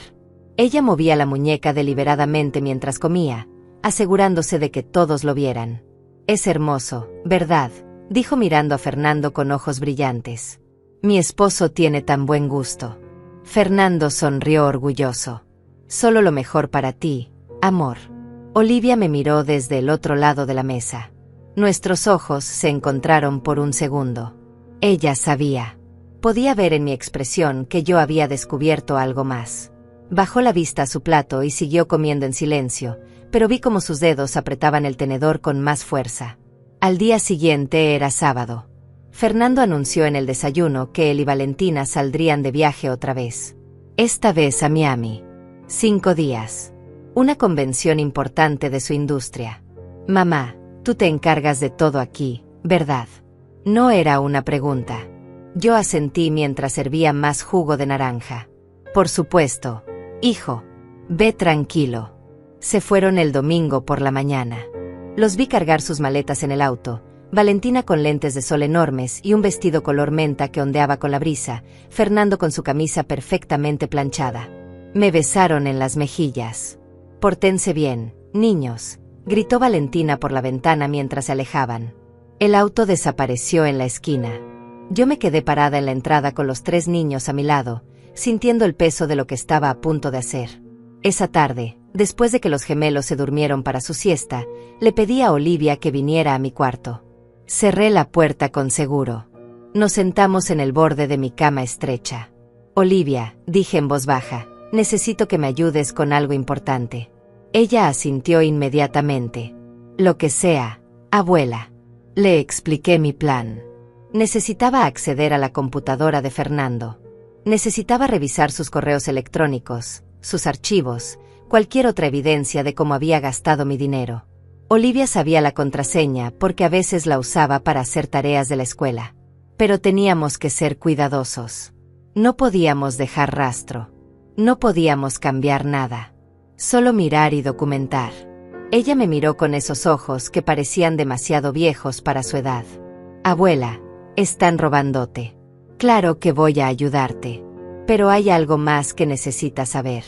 Ella movía la muñeca deliberadamente mientras comía, asegurándose de que todos lo vieran. Es hermoso, ¿verdad?, dijo mirando a Fernando con ojos brillantes. Mi esposo tiene tan buen gusto. Fernando sonrió orgulloso. Solo lo mejor para ti, amor. Olivia me miró desde el otro lado de la mesa. Nuestros ojos se encontraron por un segundo. Ella sabía. Podía ver en mi expresión que yo había descubierto algo más. Bajó la vista a su plato y siguió comiendo en silencio, pero vi cómo sus dedos apretaban el tenedor con más fuerza. Al día siguiente era sábado. Fernando anunció en el desayuno que él y Valentina saldrían de viaje otra vez. Esta vez a Miami. 5 días. Una convención importante de su industria. Mamá, tú te encargas de todo aquí, ¿verdad? No era una pregunta. Yo asentí mientras servía más jugo de naranja. Por supuesto, hijo. Ve tranquilo. Se fueron el domingo por la mañana. Los vi cargar sus maletas en el auto, Valentina con lentes de sol enormes y un vestido color menta que ondeaba con la brisa, Fernando con su camisa perfectamente planchada. Me besaron en las mejillas. Pórtense bien, niños, gritó Valentina por la ventana mientras se alejaban. El auto desapareció en la esquina. Yo me quedé parada en la entrada con los 3 niños a mi lado, sintiendo el peso de lo que estaba a punto de hacer. Esa tarde, después de que los gemelos se durmieron para su siesta, le pedí a Olivia que viniera a mi cuarto. Cerré la puerta con seguro. Nos sentamos en el borde de mi cama estrecha. Olivia, dije en voz baja, necesito que me ayudes con algo importante. Ella asintió inmediatamente. Lo que sea, abuela. Le expliqué mi plan. Necesitaba acceder a la computadora de Fernando. Necesitaba revisar sus correos electrónicos, sus archivos, cualquier otra evidencia de cómo había gastado mi dinero. Olivia sabía la contraseña porque a veces la usaba para hacer tareas de la escuela. Pero teníamos que ser cuidadosos. No podíamos dejar rastro. No podíamos cambiar nada. Solo mirar y documentar. Ella me miró con esos ojos que parecían demasiado viejos para su edad. Abuela, están robándote. Claro que voy a ayudarte. Pero hay algo más que necesitas saber.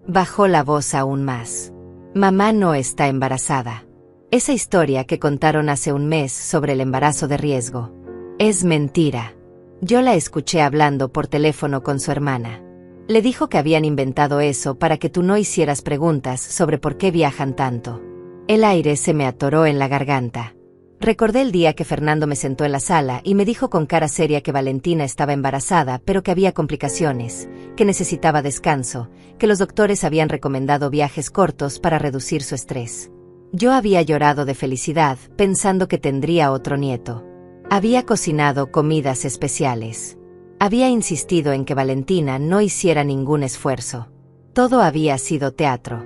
Bajó la voz aún más. Mamá no está embarazada. Esa historia que contaron hace un mes sobre el embarazo de riesgo. Es mentira. Yo la escuché hablando por teléfono con su hermana. Le dijo que habían inventado eso para que tú no hicieras preguntas sobre por qué viajan tanto. El aire se me atoró en la garganta. Recordé el día que Fernando me sentó en la sala y me dijo con cara seria que Valentina estaba embarazada, pero que había complicaciones, que necesitaba descanso, que los doctores habían recomendado viajes cortos para reducir su estrés. Yo había llorado de felicidad, pensando que tendría otro nieto. Había cocinado comidas especiales. Había insistido en que Valentina no hiciera ningún esfuerzo. Todo había sido teatro.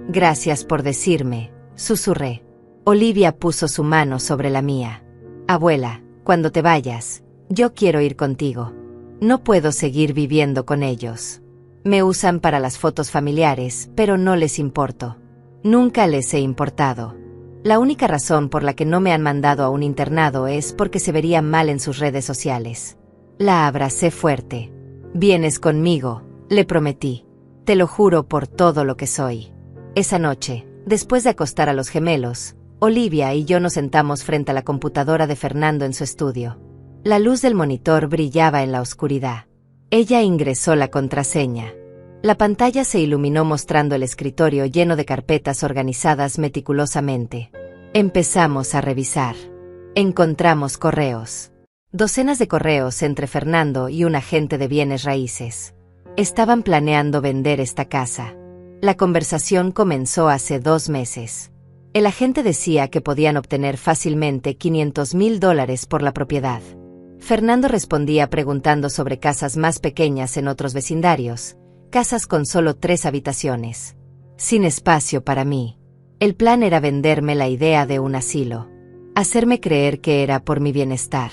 Gracias por decirme, susurré. Olivia puso su mano sobre la mía. Abuela, cuando te vayas, yo quiero ir contigo. No puedo seguir viviendo con ellos. Me usan para las fotos familiares, pero no les importo. Nunca les he importado. La única razón por la que no me han mandado a un internado es porque se vería mal en sus redes sociales. La abracé fuerte. Vienes conmigo, le prometí. Te lo juro por todo lo que soy. Esa noche, después de acostar a los gemelos, Olivia y yo nos sentamos frente a la computadora de Fernando en su estudio. La luz del monitor brillaba en la oscuridad. Ella ingresó la contraseña. La pantalla se iluminó mostrando el escritorio lleno de carpetas organizadas meticulosamente. Empezamos a revisar. Encontramos correos. Docenas de correos entre Fernando y un agente de bienes raíces. Estaban planeando vender esta casa. La conversación comenzó hace 2 meses. El agente decía que podían obtener fácilmente $500,000 por la propiedad. Fernando respondía preguntando sobre casas más pequeñas en otros vecindarios, casas con solo 3 habitaciones, sin espacio para mí. El plan era venderme la idea de un asilo, hacerme creer que era por mi bienestar,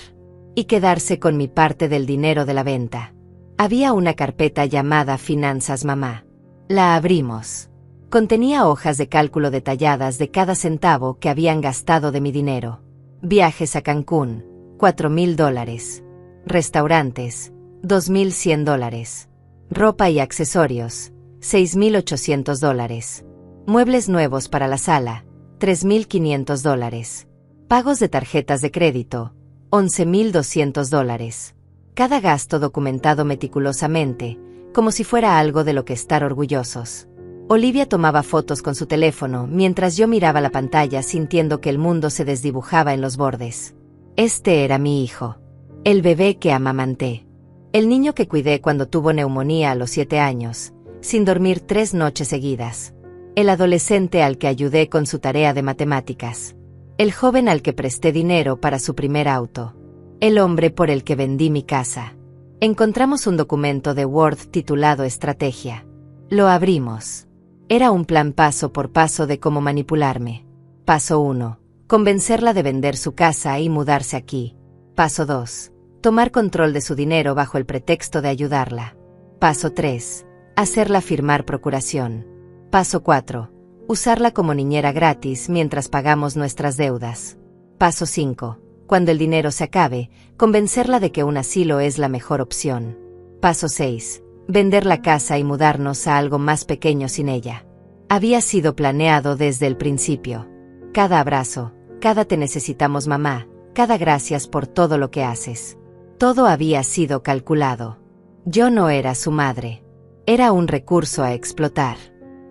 y quedarse con mi parte del dinero de la venta. Había una carpeta llamada Finanzas Mamá. La abrimos. Contenía hojas de cálculo detalladas de cada centavo que habían gastado de mi dinero. Viajes a Cancún, $4,000. Restaurantes, $2,100. Ropa y accesorios, $6,800. Muebles nuevos para la sala, $3,500. Pagos de tarjetas de crédito, $11,200. Cada gasto documentado meticulosamente, como si fuera algo de lo que estar orgullosos. Olivia tomaba fotos con su teléfono mientras yo miraba la pantalla sintiendo que el mundo se desdibujaba en los bordes. Este era mi hijo. El bebé que amamanté. El niño que cuidé cuando tuvo neumonía a los 7 años, sin dormir 3 noches seguidas. El adolescente al que ayudé con su tarea de matemáticas. El joven al que presté dinero para su primer auto. El hombre por el que vendí mi casa. Encontramos un documento de Word titulado Estrategia. Lo abrimos. Era un plan paso por paso de cómo manipularme. Paso 1. Convencerla de vender su casa y mudarse aquí. Paso 2. Tomar control de su dinero bajo el pretexto de ayudarla. Paso 3. Hacerla firmar procuración. Paso 4. Usarla como niñera gratis mientras pagamos nuestras deudas. Paso 5. Cuando el dinero se acabe, convencerla de que un asilo es la mejor opción. Paso 6. Vender la casa y mudarnos a algo más pequeño sin ella. Había sido planeado desde el principio. Cada abrazo, cada te necesitamos mamá, cada gracias por todo lo que haces. Todo había sido calculado. Yo no era su madre. Era un recurso a explotar.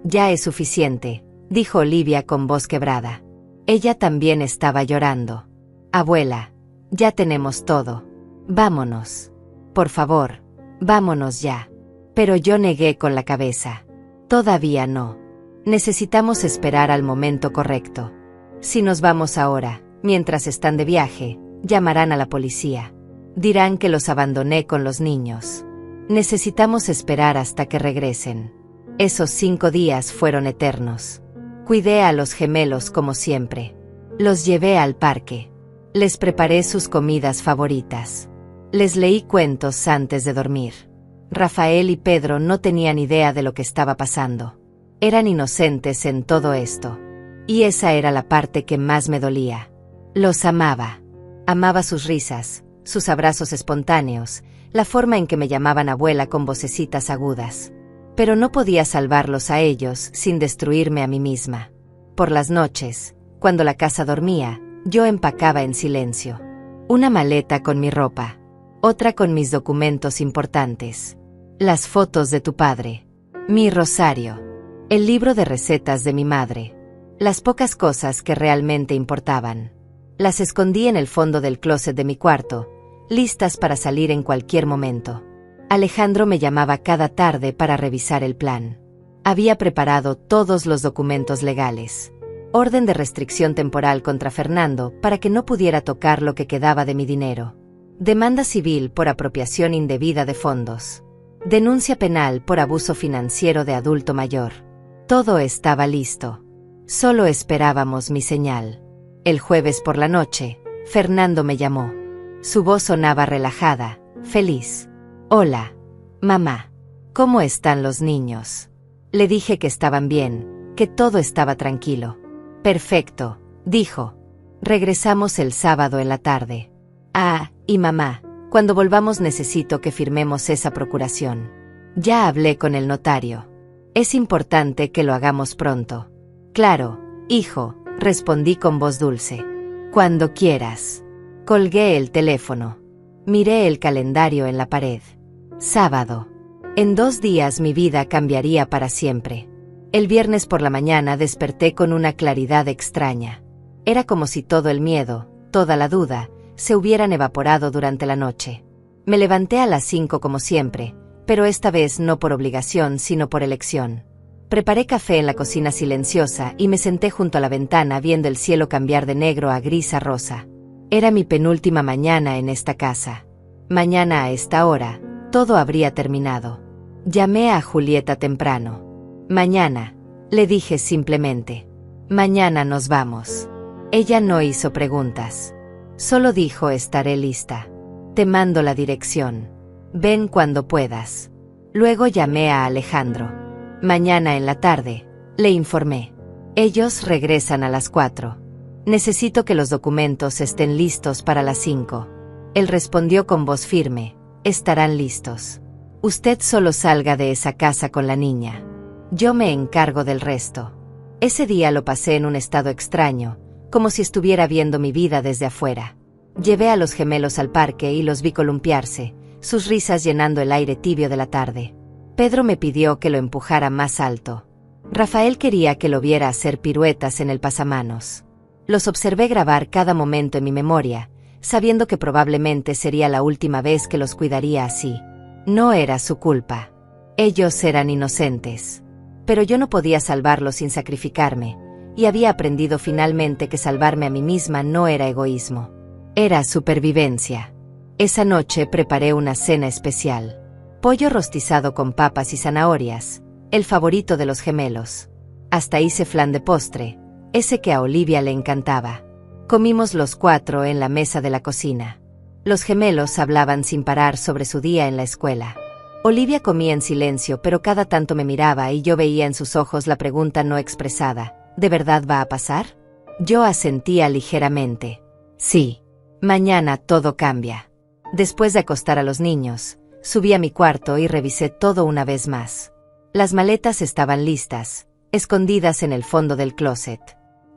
Ya es suficiente, dijo Olivia con voz quebrada. Ella también estaba llorando. Abuela, ya tenemos todo. Vámonos. Por favor, vámonos ya. Pero yo negué con la cabeza. Todavía no. Necesitamos esperar al momento correcto. Si nos vamos ahora, mientras están de viaje, llamarán a la policía. Dirán que los abandoné con los niños. Necesitamos esperar hasta que regresen. Esos 5 días fueron eternos. Cuidé a los gemelos como siempre. Los llevé al parque. Les preparé sus comidas favoritas. Les leí cuentos antes de dormir. Rafael y Pedro no tenían idea de lo que estaba pasando. Eran inocentes en todo esto. Y esa era la parte que más me dolía. Los amaba. Amaba sus risas, sus abrazos espontáneos, la forma en que me llamaban abuela con vocecitas agudas. Pero no podía salvarlos a ellos sin destruirme a mí misma. Por las noches, cuando la casa dormía, yo empacaba en silencio. Una maleta con mi ropa. Otra con mis documentos importantes. Las fotos de tu padre. Mi rosario. El libro de recetas de mi madre. Las pocas cosas que realmente importaban. Las escondí en el fondo del closet de mi cuarto, listas para salir en cualquier momento. Alejandro me llamaba cada tarde para revisar el plan. Había preparado todos los documentos legales. Orden de restricción temporal contra Fernando para que no pudiera tocar lo que quedaba de mi dinero. Demanda civil por apropiación indebida de fondos. Denuncia penal por abuso financiero de adulto mayor. Todo estaba listo. Solo esperábamos mi señal. El jueves por la noche, Fernando me llamó. Su voz sonaba relajada, feliz. Hola, mamá. ¿Cómo están los niños? Le dije que estaban bien, que todo estaba tranquilo. Perfecto, dijo. Regresamos el sábado en la tarde. Ah, y mamá, cuando volvamos necesito que firmemos esa procuración. Ya hablé con el notario. Es importante que lo hagamos pronto. Claro, hijo, respondí con voz dulce. Cuando quieras. Colgué el teléfono. Miré el calendario en la pared. Sábado. En 2 días mi vida cambiaría para siempre. El viernes por la mañana desperté con una claridad extraña. Era como si todo el miedo, toda la duda, se hubieran evaporado durante la noche. Me levanté a las 5 como siempre, pero esta vez no por obligación sino por elección. Preparé café en la cocina silenciosa y me senté junto a la ventana viendo el cielo cambiar de negro a gris a rosa. Era mi penúltima mañana en esta casa. Mañana a esta hora, todo habría terminado. Llamé a Julieta temprano. Mañana, le dije simplemente. Mañana nos vamos. Ella no hizo preguntas. Solo dijo: estaré lista. Te mando la dirección. Ven cuando puedas. Luego llamé a Alejandro. Mañana en la tarde, le informé. Ellos regresan a las 4. Necesito que los documentos estén listos para las 5. Él respondió con voz firme: estarán listos. Usted solo salga de esa casa con la niña. Yo me encargo del resto. Ese día lo pasé en un estado extraño, como si estuviera viendo mi vida desde afuera. Llevé a los gemelos al parque y los vi columpiarse, sus risas llenando el aire tibio de la tarde. Pedro me pidió que lo empujara más alto. Rafael quería que lo viera hacer piruetas en el pasamanos. Los observé grabar cada momento en mi memoria, sabiendo que probablemente sería la última vez que los cuidaría así. No era su culpa. Ellos eran inocentes. Pero yo no podía salvarlos sin sacrificarme, y había aprendido finalmente que salvarme a mí misma no era egoísmo. Era supervivencia. Esa noche preparé una cena especial. Pollo rostizado con papas y zanahorias, el favorito de los gemelos. Hasta hice flan de postre, ese que a Olivia le encantaba. Comimos los 4 en la mesa de la cocina. Los gemelos hablaban sin parar sobre su día en la escuela. Olivia comía en silencio, pero cada tanto me miraba y yo veía en sus ojos la pregunta no expresada: ¿de verdad va a pasar? Yo asentía ligeramente. Sí. Mañana todo cambia. Después de acostar a los niños, subí a mi cuarto y revisé todo una vez más. Las maletas estaban listas, escondidas en el fondo del closet.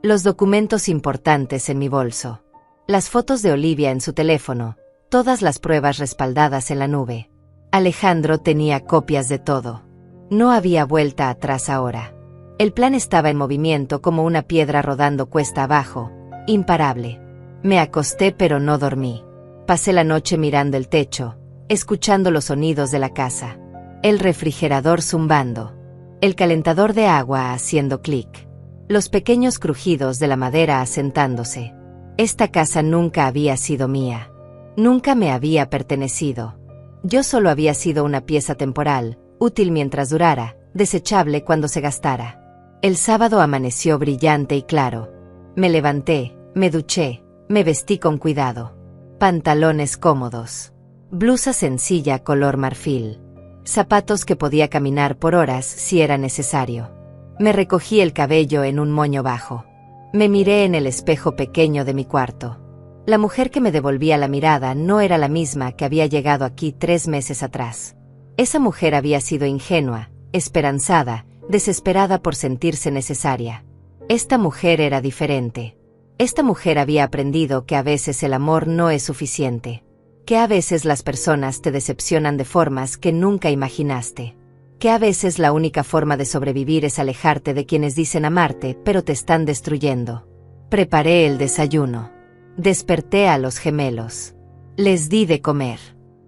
Los documentos importantes en mi bolso. Las fotos de Olivia en su teléfono, todas las pruebas respaldadas en la nube. Alejandro tenía copias de todo. No había vuelta atrás ahora. El plan estaba en movimiento como una piedra rodando cuesta abajo, imparable. Me acosté pero no dormí. Pasé la noche mirando el techo, escuchando los sonidos de la casa. El refrigerador zumbando. El calentador de agua haciendo clic. Los pequeños crujidos de la madera asentándose. Esta casa nunca había sido mía. Nunca me había pertenecido. Yo solo había sido una pieza temporal, útil mientras durara, desechable cuando se gastara. El sábado amaneció brillante y claro. Me levanté, me duché, me vestí con cuidado. Pantalones cómodos. Blusa sencilla color marfil. Zapatos que podía caminar por horas si era necesario. Me recogí el cabello en un moño bajo. Me miré en el espejo pequeño de mi cuarto. La mujer que me devolvía la mirada no era la misma que había llegado aquí 3 meses atrás. Esa mujer había sido ingenua, esperanzada, desesperada por sentirse necesaria. Esta mujer era diferente. Esta mujer había aprendido que a veces el amor no es suficiente. Que a veces las personas te decepcionan de formas que nunca imaginaste. Que a veces la única forma de sobrevivir es alejarte de quienes dicen amarte, pero te están destruyendo. Preparé el desayuno. Desperté a los gemelos. Les di de comer.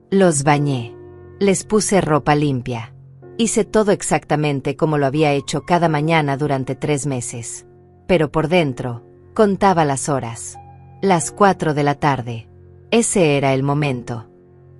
Los bañé. Les puse ropa limpia. Hice todo exactamente como lo había hecho cada mañana durante 3 meses. Pero por dentro, contaba las horas. Las 4 de la tarde. Ese era el momento.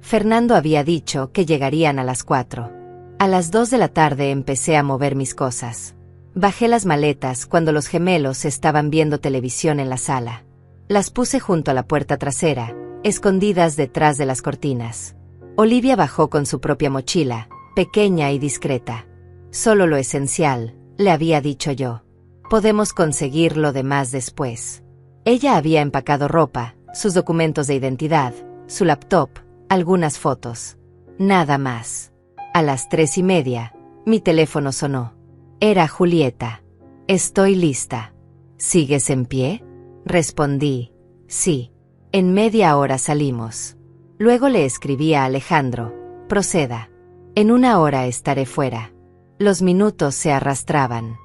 Fernando había dicho que llegarían a las 4. A las 2 de la tarde empecé a mover mis cosas. Bajé las maletas cuando los gemelos estaban viendo televisión en la sala. Las puse junto a la puerta trasera, escondidas detrás de las cortinas. Olivia bajó con su propia mochila, pequeña y discreta. Solo lo esencial, le había dicho yo. Podemos conseguir lo demás después. Ella había empacado ropa, sus documentos de identidad, su laptop, algunas fotos. Nada más. A las 3:30, mi teléfono sonó. Era Julieta. Estoy lista. ¿Sigues en pie? Respondí. Sí. En media hora salimos. Luego le escribí a Alejandro. Proceda. En 1 hora estaré fuera. Los minutos se arrastraban.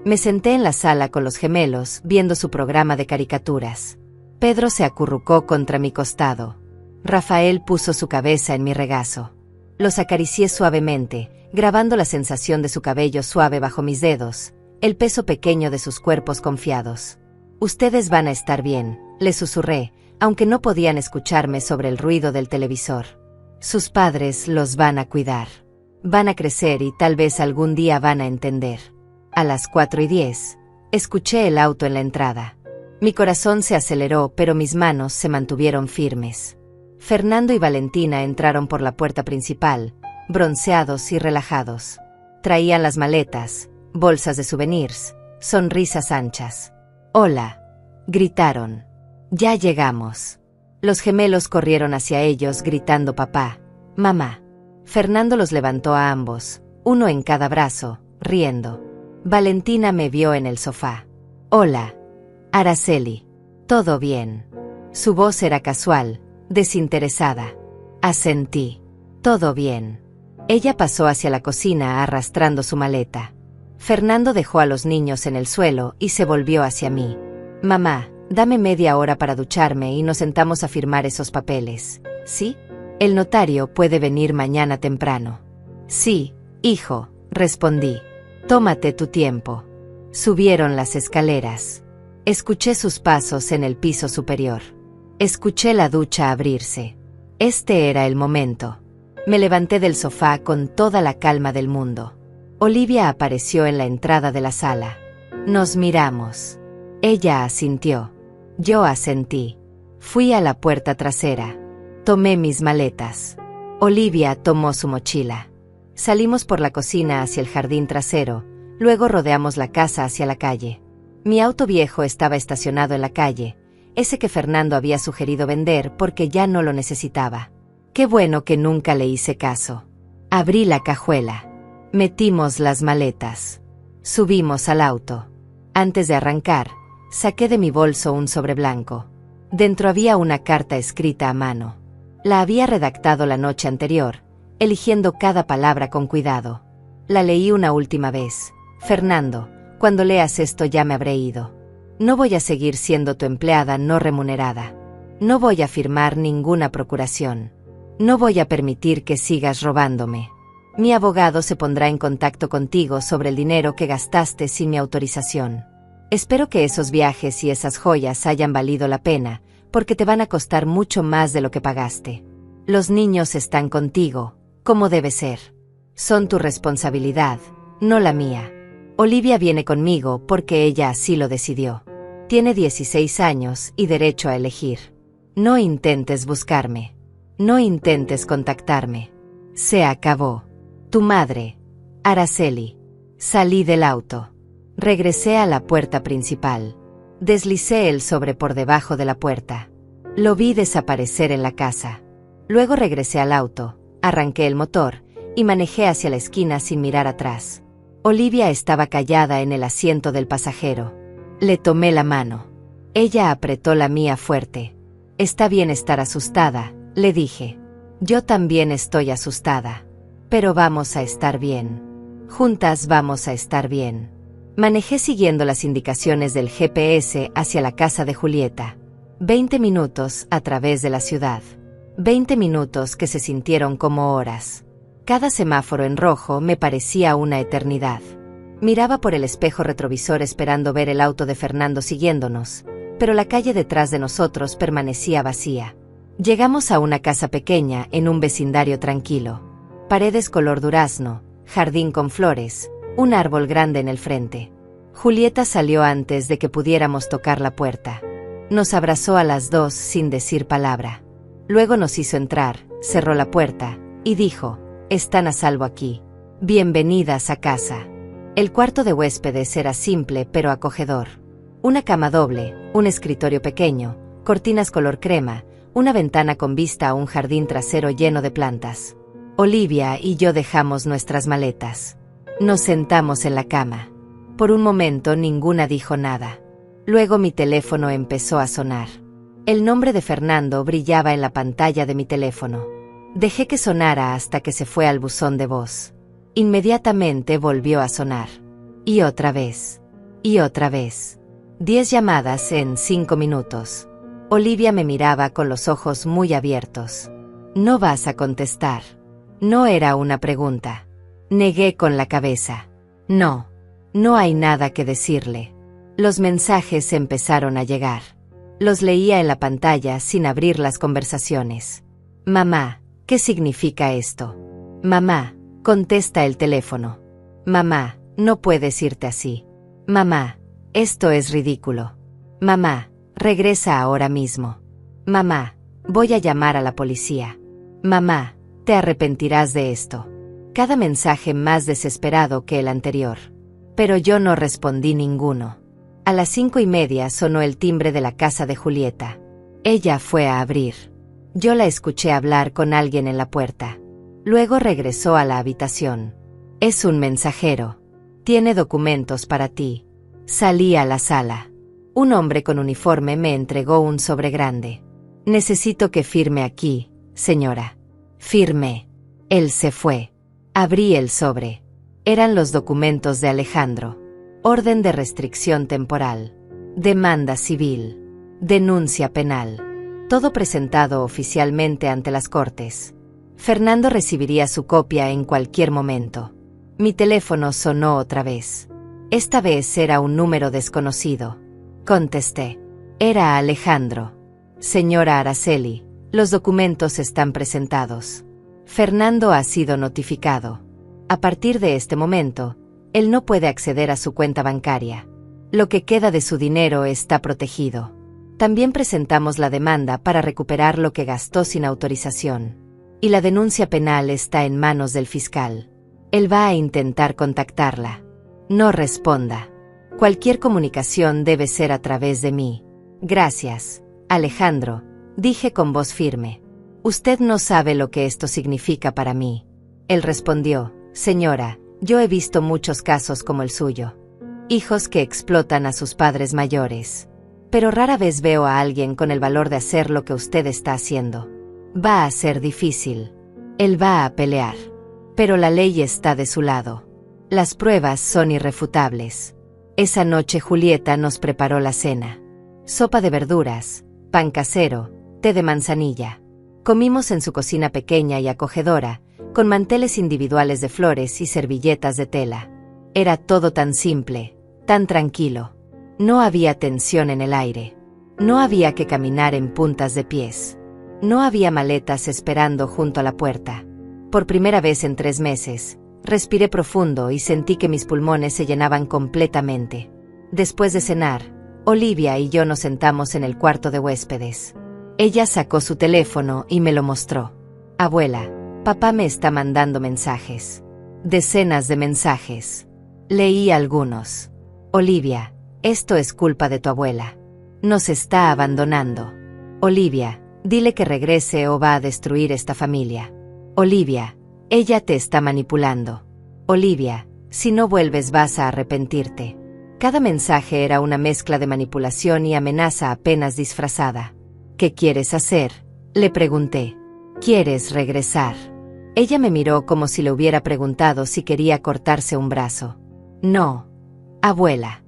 Me senté en la sala con los gemelos, viendo su programa de caricaturas. Pedro se acurrucó contra mi costado. Rafael puso su cabeza en mi regazo. Los acaricié suavemente, grabando la sensación de su cabello suave bajo mis dedos, el peso pequeño de sus cuerpos confiados. Ustedes van a estar bien, le susurré, aunque no podían escucharme sobre el ruido del televisor. Sus padres los van a cuidar. Van a crecer y tal vez algún día van a entender. A las 4:10, escuché el auto en la entrada. Mi corazón se aceleró, pero mis manos se mantuvieron firmes. Fernando y Valentina entraron por la puerta principal, bronceados y relajados. Traían las maletas, bolsas de souvenirs, sonrisas anchas. «Hola», gritaron. «Ya llegamos». Los gemelos corrieron hacia ellos gritando papá, mamá. Fernando los levantó a ambos, uno en cada brazo, riendo. Valentina me vio en el sofá. «Hola, Araceli. ¿Todo bien?» Su voz era casual, desinteresada. Asentí. «Todo bien». Ella pasó hacia la cocina arrastrando su maleta. Fernando dejó a los niños en el suelo y se volvió hacia mí. «Mamá, dame media hora para ducharme y nos sentamos a firmar esos papeles, ¿sí? El notario puede venir mañana temprano». «Sí, hijo», respondí. «Tómate tu tiempo». Subieron las escaleras. Escuché sus pasos en el piso superior. Escuché la ducha abrirse. Este era el momento. Me levanté del sofá con toda la calma del mundo. Olivia apareció en la entrada de la sala. Nos miramos. Ella asintió. Yo asentí. Fui a la puerta trasera. Tomé mis maletas. Olivia tomó su mochila. Salimos por la cocina hacia el jardín trasero, luego rodeamos la casa hacia la calle. Mi auto viejo estaba estacionado en la calle, ese que Fernando había sugerido vender porque ya no lo necesitaba. Qué bueno que nunca le hice caso. Abrí la cajuela. Metimos las maletas. Subimos al auto. Antes de arrancar, saqué de mi bolso un sobre blanco. Dentro había una carta escrita a mano. La había redactado la noche anterior, eligiendo cada palabra con cuidado. La leí una última vez. «Fernando, cuando leas esto ya me habré ido. No voy a seguir siendo tu empleada no remunerada. No voy a firmar ninguna procuración. No voy a permitir que sigas robándome. Mi abogado se pondrá en contacto contigo sobre el dinero que gastaste sin mi autorización. Espero que esos viajes y esas joyas hayan valido la pena, porque te van a costar mucho más de lo que pagaste. Los niños están contigo, como debe ser. Son tu responsabilidad, no la mía. Olivia viene conmigo porque ella así lo decidió. Tiene 16 años y derecho a elegir. No intentes buscarme. No intentes contactarme. Se acabó. Tu madre, Araceli». Salí del auto. Regresé a la puerta principal. Deslicé el sobre por debajo de la puerta. Lo vi desaparecer en la casa. Luego regresé al auto, arranqué el motor y manejé hacia la esquina sin mirar atrás. Olivia estaba callada en el asiento del pasajero. Le tomé la mano. Ella apretó la mía fuerte. «Está bien estar asustada», le dije. «Yo también estoy asustada. Pero vamos a estar bien. Juntas vamos a estar bien». Manejé siguiendo las indicaciones del GPS hacia la casa de Julieta. 20 minutos a través de la ciudad. 20 minutos que se sintieron como horas. Cada semáforo en rojo me parecía una eternidad. Miraba por el espejo retrovisor esperando ver el auto de Fernando siguiéndonos, pero la calle detrás de nosotros permanecía vacía. Llegamos a una casa pequeña en un vecindario tranquilo. Paredes color durazno, jardín con flores, un árbol grande en el frente. Julieta salió antes de que pudiéramos tocar la puerta. Nos abrazó a las dos sin decir palabra. Luego nos hizo entrar, cerró la puerta y dijo: «Están a salvo aquí. Bienvenidas a casa». El cuarto de huéspedes era simple pero acogedor. Una cama doble, un escritorio pequeño, cortinas color crema, una ventana con vista a un jardín trasero lleno de plantas. Olivia y yo dejamos nuestras maletas. Nos sentamos en la cama. Por un momento ninguna dijo nada. Luego mi teléfono empezó a sonar. El nombre de Fernando brillaba en la pantalla de mi teléfono. Dejé que sonara hasta que se fue al buzón de voz. Inmediatamente volvió a sonar. Y otra vez. Y otra vez. 10 llamadas en 5 minutos. Olivia me miraba con los ojos muy abiertos. «¿No vas a contestar?» No era una pregunta. Negué con la cabeza. No hay nada que decirle. Los mensajes empezaron a llegar. Los leía en la pantalla sin abrir las conversaciones. Mamá, ¿qué significa esto? Mamá, contesta el teléfono. Mamá, no puedes irte así. Mamá, esto es ridículo. Mamá, regresa ahora mismo. Mamá, voy a llamar a la policía. Mamá, te arrepentirás de esto. Cada mensaje más desesperado que el anterior. Pero yo no respondí ninguno. A las 5:30 sonó el timbre de la casa de Julieta. Ella fue a abrir. Yo la escuché hablar con alguien en la puerta. Luego regresó a la habitación. Es un mensajero. Tiene documentos para ti. Salí a la sala. Un hombre con uniforme me entregó un sobre grande. Necesito que firme aquí, señora. Firmé. Él se fue. Abrí el sobre. Eran los documentos de Alejandro. Orden de restricción temporal. Demanda civil. Denuncia penal. Todo presentado oficialmente ante las cortes. Fernando recibiría su copia en cualquier momento. Mi teléfono sonó otra vez. Esta vez era un número desconocido. Contesté. Era Alejandro. Señora Araceli, los documentos están presentados. Fernando ha sido notificado. A partir de este momento, él no puede acceder a su cuenta bancaria. Lo que queda de su dinero está protegido. También presentamos la demanda para recuperar lo que gastó sin autorización. Y la denuncia penal está en manos del fiscal. Él va a intentar contactarla. No responda. Cualquier comunicación debe ser a través de mí. Gracias, Alejandro, dije con voz firme. Usted no sabe lo que esto significa para mí. Él respondió, señora, yo he visto muchos casos como el suyo. Hijos que explotan a sus padres mayores. Pero rara vez veo a alguien con el valor de hacer lo que usted está haciendo. Va a ser difícil. Él va a pelear. Pero la ley está de su lado. Las pruebas son irrefutables. Esa noche Julieta nos preparó la cena. Sopa de verduras, pan casero, té de manzanilla. Comimos en su cocina pequeña y acogedora, con manteles individuales de flores y servilletas de tela. Era todo tan simple, tan tranquilo. No había tensión en el aire. No había que caminar en puntas de pies. No había maletas esperando junto a la puerta. Por primera vez en 3 meses, respiré profundo y sentí que mis pulmones se llenaban completamente. Después de cenar, Olivia y yo nos sentamos en el cuarto de huéspedes. Ella sacó su teléfono y me lo mostró. Abuela, papá me está mandando mensajes. Decenas de mensajes. Leí algunos. Olivia, esto es culpa de tu abuela. Nos está abandonando. Olivia, dile que regrese o va a destruir esta familia. Olivia, ella te está manipulando. Olivia, si no vuelves vas a arrepentirte. Cada mensaje era una mezcla de manipulación y amenaza apenas disfrazada. ¿Qué quieres hacer?, le pregunté. ¿Quieres regresar? Ella me miró como si le hubiera preguntado si quería cortarse un brazo. No, abuela,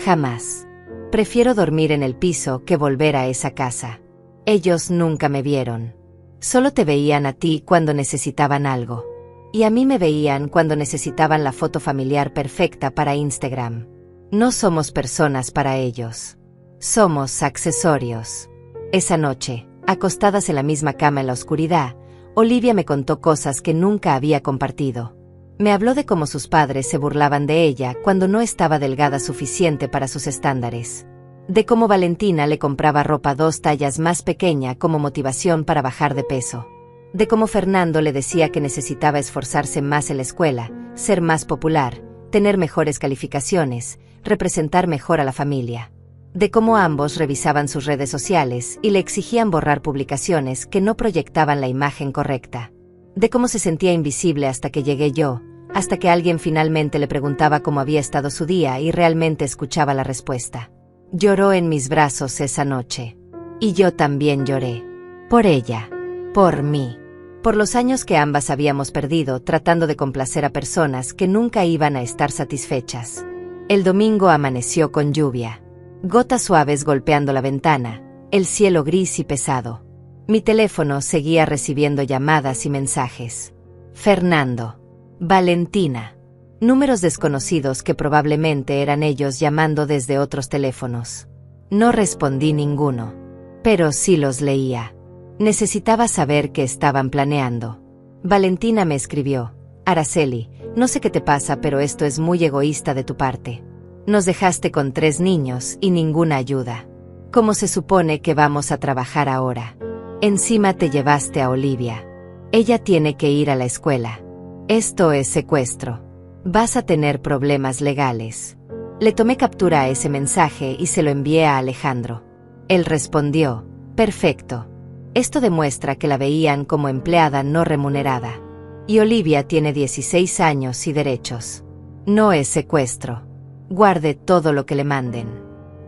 jamás. Prefiero dormir en el piso que volver a esa casa. Ellos nunca me vieron. Solo te veían a ti cuando necesitaban algo. Y a mí me veían cuando necesitaban la foto familiar perfecta para Instagram. No somos personas para ellos. Somos accesorios. Esa noche, acostadas en la misma cama en la oscuridad, Olivia me contó cosas que nunca había compartido. Me habló de cómo sus padres se burlaban de ella cuando no estaba delgada suficiente para sus estándares. De cómo Valentina le compraba ropa 2 tallas más pequeña como motivación para bajar de peso. De cómo Fernando le decía que necesitaba esforzarse más en la escuela, ser más popular, tener mejores calificaciones, representar mejor a la familia. De cómo ambos revisaban sus redes sociales y le exigían borrar publicaciones que no proyectaban la imagen correcta. De cómo se sentía invisible hasta que llegué yo, hasta que alguien finalmente le preguntaba cómo había estado su día y realmente escuchaba la respuesta. Lloró en mis brazos esa noche. Y yo también lloré. Por ella. Por mí. Por los años que ambas habíamos perdido tratando de complacer a personas que nunca iban a estar satisfechas. El domingo amaneció con lluvia. Gotas suaves golpeando la ventana, el cielo gris y pesado. Mi teléfono seguía recibiendo llamadas y mensajes. Fernando. Valentina. Números desconocidos que probablemente eran ellos llamando desde otros teléfonos. No respondí ninguno. Pero sí los leía. Necesitaba saber qué estaban planeando. Valentina me escribió: Araceli, no sé qué te pasa, pero esto es muy egoísta de tu parte. Nos dejaste con 3 niños y ninguna ayuda. ¿Cómo se supone que vamos a trabajar ahora? Encima te llevaste a Olivia. Ella tiene que ir a la escuela. Esto es secuestro. Vas a tener problemas legales. Le tomé captura a ese mensaje y se lo envié a Alejandro. Él respondió: perfecto. Esto demuestra que la veían como empleada no remunerada. Y Olivia tiene 16 años y derechos. No es secuestro. Guarde todo lo que le manden.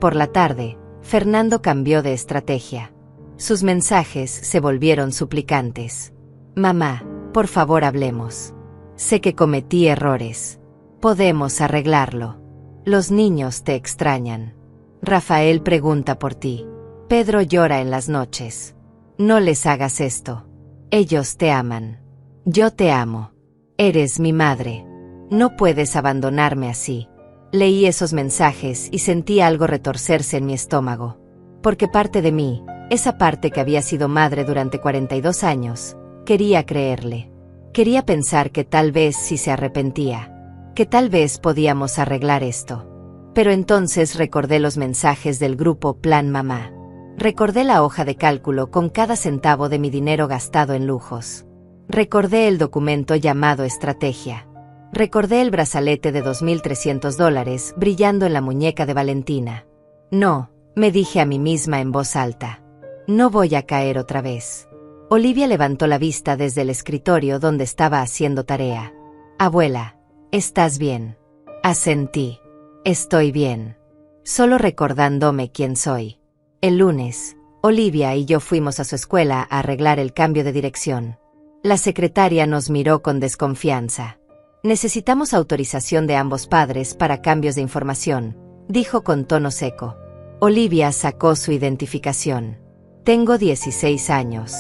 Por la tarde, Fernando cambió de estrategia. Sus mensajes se volvieron suplicantes. Mamá, por favor hablemos. Sé que cometí errores. Podemos arreglarlo. Los niños te extrañan. Rafael pregunta por ti. Pedro llora en las noches. No les hagas esto. Ellos te aman. Yo te amo. Eres mi madre. No puedes abandonarme así. Leí esos mensajes y sentí algo retorcerse en mi estómago. Porque parte de mí, esa parte que había sido madre durante 42 años, quería creerle. Quería pensar que tal vez sí se arrepentía. Que tal vez podíamos arreglar esto. Pero entonces recordé los mensajes del grupo Plan Mamá. Recordé la hoja de cálculo con cada centavo de mi dinero gastado en lujos. Recordé el documento llamado estrategia. Recordé el brazalete de $2.300 brillando en la muñeca de Valentina. No, me dije a mí misma en voz alta. No voy a caer otra vez. Olivia levantó la vista desde el escritorio donde estaba haciendo tarea. Abuela, ¿estás bien? Asentí. Estoy bien. Solo recordándome quién soy. El lunes, Olivia y yo fuimos a su escuela a arreglar el cambio de dirección. La secretaria nos miró con desconfianza. Necesitamos autorización de ambos padres para cambios de información, dijo con tono seco. Olivia sacó su identificación. Tengo 16 años.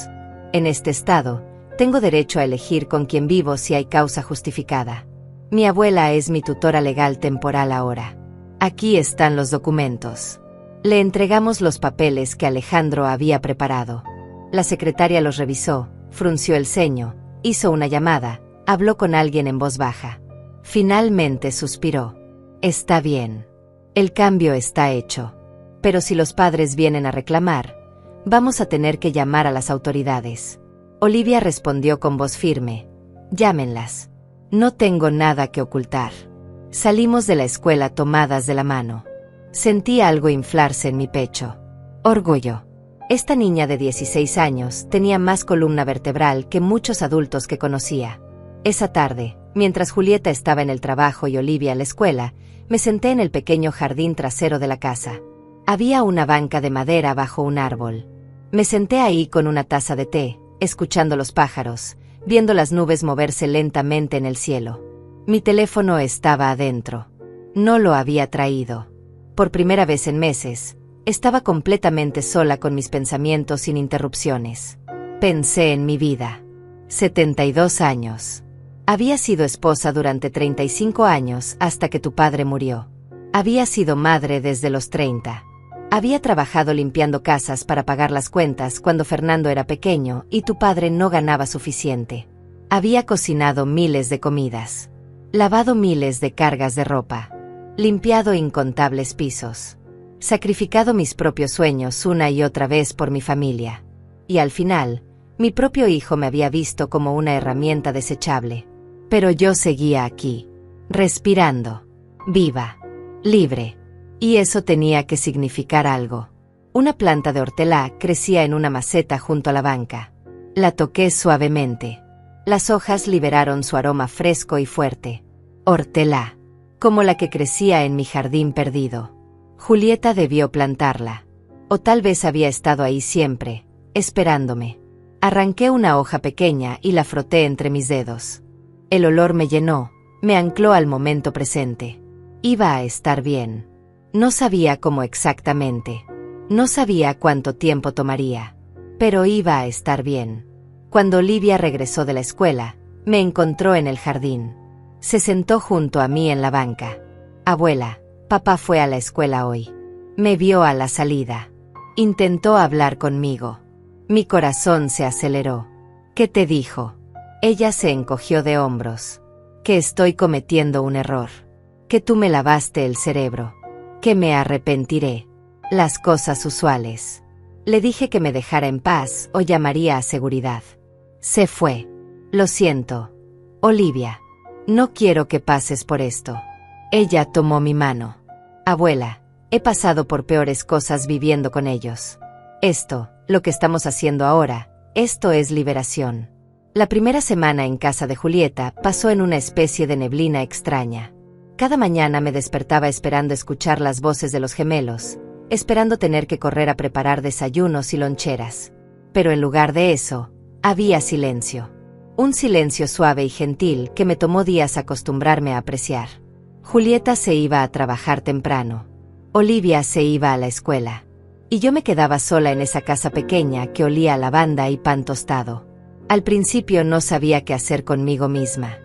En este estado, tengo derecho a elegir con quién vivo si hay causa justificada. Mi abuela es mi tutora legal temporal ahora. Aquí están los documentos. Le entregamos los papeles que Alejandro había preparado. La secretaria los revisó, frunció el ceño, hizo una llamada, habló con alguien en voz baja. Finalmente suspiró. Está bien. El cambio está hecho. Pero si los padres vienen a reclamar, vamos a tener que llamar a las autoridades. Olivia respondió con voz firme. Llámenlas. No tengo nada que ocultar. Salimos de la escuela tomadas de la mano. Sentí algo inflarse en mi pecho. Orgullo. Esta niña de 16 años tenía más columna vertebral que muchos adultos que conocía. Esa tarde, mientras Julieta estaba en el trabajo y Olivia en la escuela, me senté en el pequeño jardín trasero de la casa. Había una banca de madera bajo un árbol. Me senté ahí con una taza de té, escuchando los pájaros, viendo las nubes moverse lentamente en el cielo. Mi teléfono estaba adentro. No lo había traído. Por primera vez en meses, estaba completamente sola con mis pensamientos sin interrupciones. Pensé en mi vida. 72 años. Había sido esposa durante 35 años hasta que tu padre murió. Había sido madre desde los 30. Había trabajado limpiando casas para pagar las cuentas cuando Fernando era pequeño y tu padre no ganaba suficiente. Había cocinado miles de comidas. Lavado miles de cargas de ropa. Limpiado incontables pisos. Sacrificado mis propios sueños una y otra vez por mi familia. Y al final, mi propio hijo me había visto como una herramienta desechable. Pero yo seguía aquí, respirando, viva, libre. Y eso tenía que significar algo. Una planta de hortelã crecía en una maceta junto a la banca. La toqué suavemente. Las hojas liberaron su aroma fresco y fuerte. Hortelã, como la que crecía en mi jardín perdido. Julieta debió plantarla. O tal vez había estado ahí siempre, esperándome. Arranqué una hoja pequeña y la froté entre mis dedos. El olor me llenó, me ancló al momento presente. Iba a estar bien. No sabía cómo exactamente. No sabía cuánto tiempo tomaría. Pero iba a estar bien. Cuando Olivia regresó de la escuela, me encontró en el jardín. Se sentó junto a mí en la banca. Abuela, papá fue a la escuela hoy. Me vio a la salida. Intentó hablar conmigo. Mi corazón se aceleró. ¿Qué te dijo? Ella se encogió de hombros. Que estoy cometiendo un error. Que tú me lavaste el cerebro. Que me arrepentiré. Las cosas usuales. Le dije que me dejara en paz o llamaría a seguridad. Se fue. Lo siento, Olivia. No quiero que pases por esto. Ella tomó mi mano. Abuela, he pasado por peores cosas viviendo con ellos. Esto, lo que estamos haciendo ahora, esto es liberación. La primera semana en casa de Julieta pasó en una especie de neblina extraña. Cada mañana me despertaba esperando escuchar las voces de los gemelos, esperando tener que correr a preparar desayunos y loncheras. Pero en lugar de eso, había silencio. Un silencio suave y gentil que me tomó días acostumbrarme a apreciar. Julieta se iba a trabajar temprano. Olivia se iba a la escuela. Y yo me quedaba sola en esa casa pequeña que olía a lavanda y pan tostado. Al principio no sabía qué hacer conmigo misma.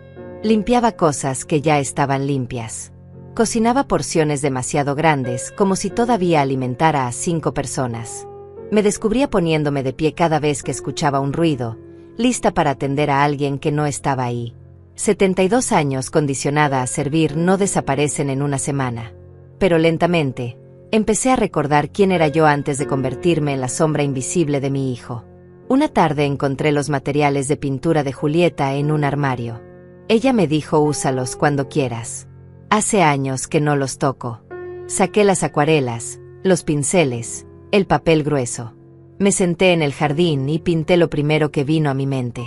Limpiaba cosas que ya estaban limpias. Cocinaba porciones demasiado grandes, como si todavía alimentara a 5 personas. Me descubría poniéndome de pie cada vez que escuchaba un ruido, lista para atender a alguien que no estaba ahí. 72 años condicionada a servir no desaparecen en una semana. Pero lentamente, empecé a recordar quién era yo antes de convertirme en la sombra invisible de mi hijo. Una tarde encontré los materiales de pintura de Julieta en un armario. Ella me dijo: úsalos cuando quieras. Hace años que no los toco. Saqué las acuarelas, los pinceles, el papel grueso. Me senté en el jardín y pinté lo primero que vino a mi mente.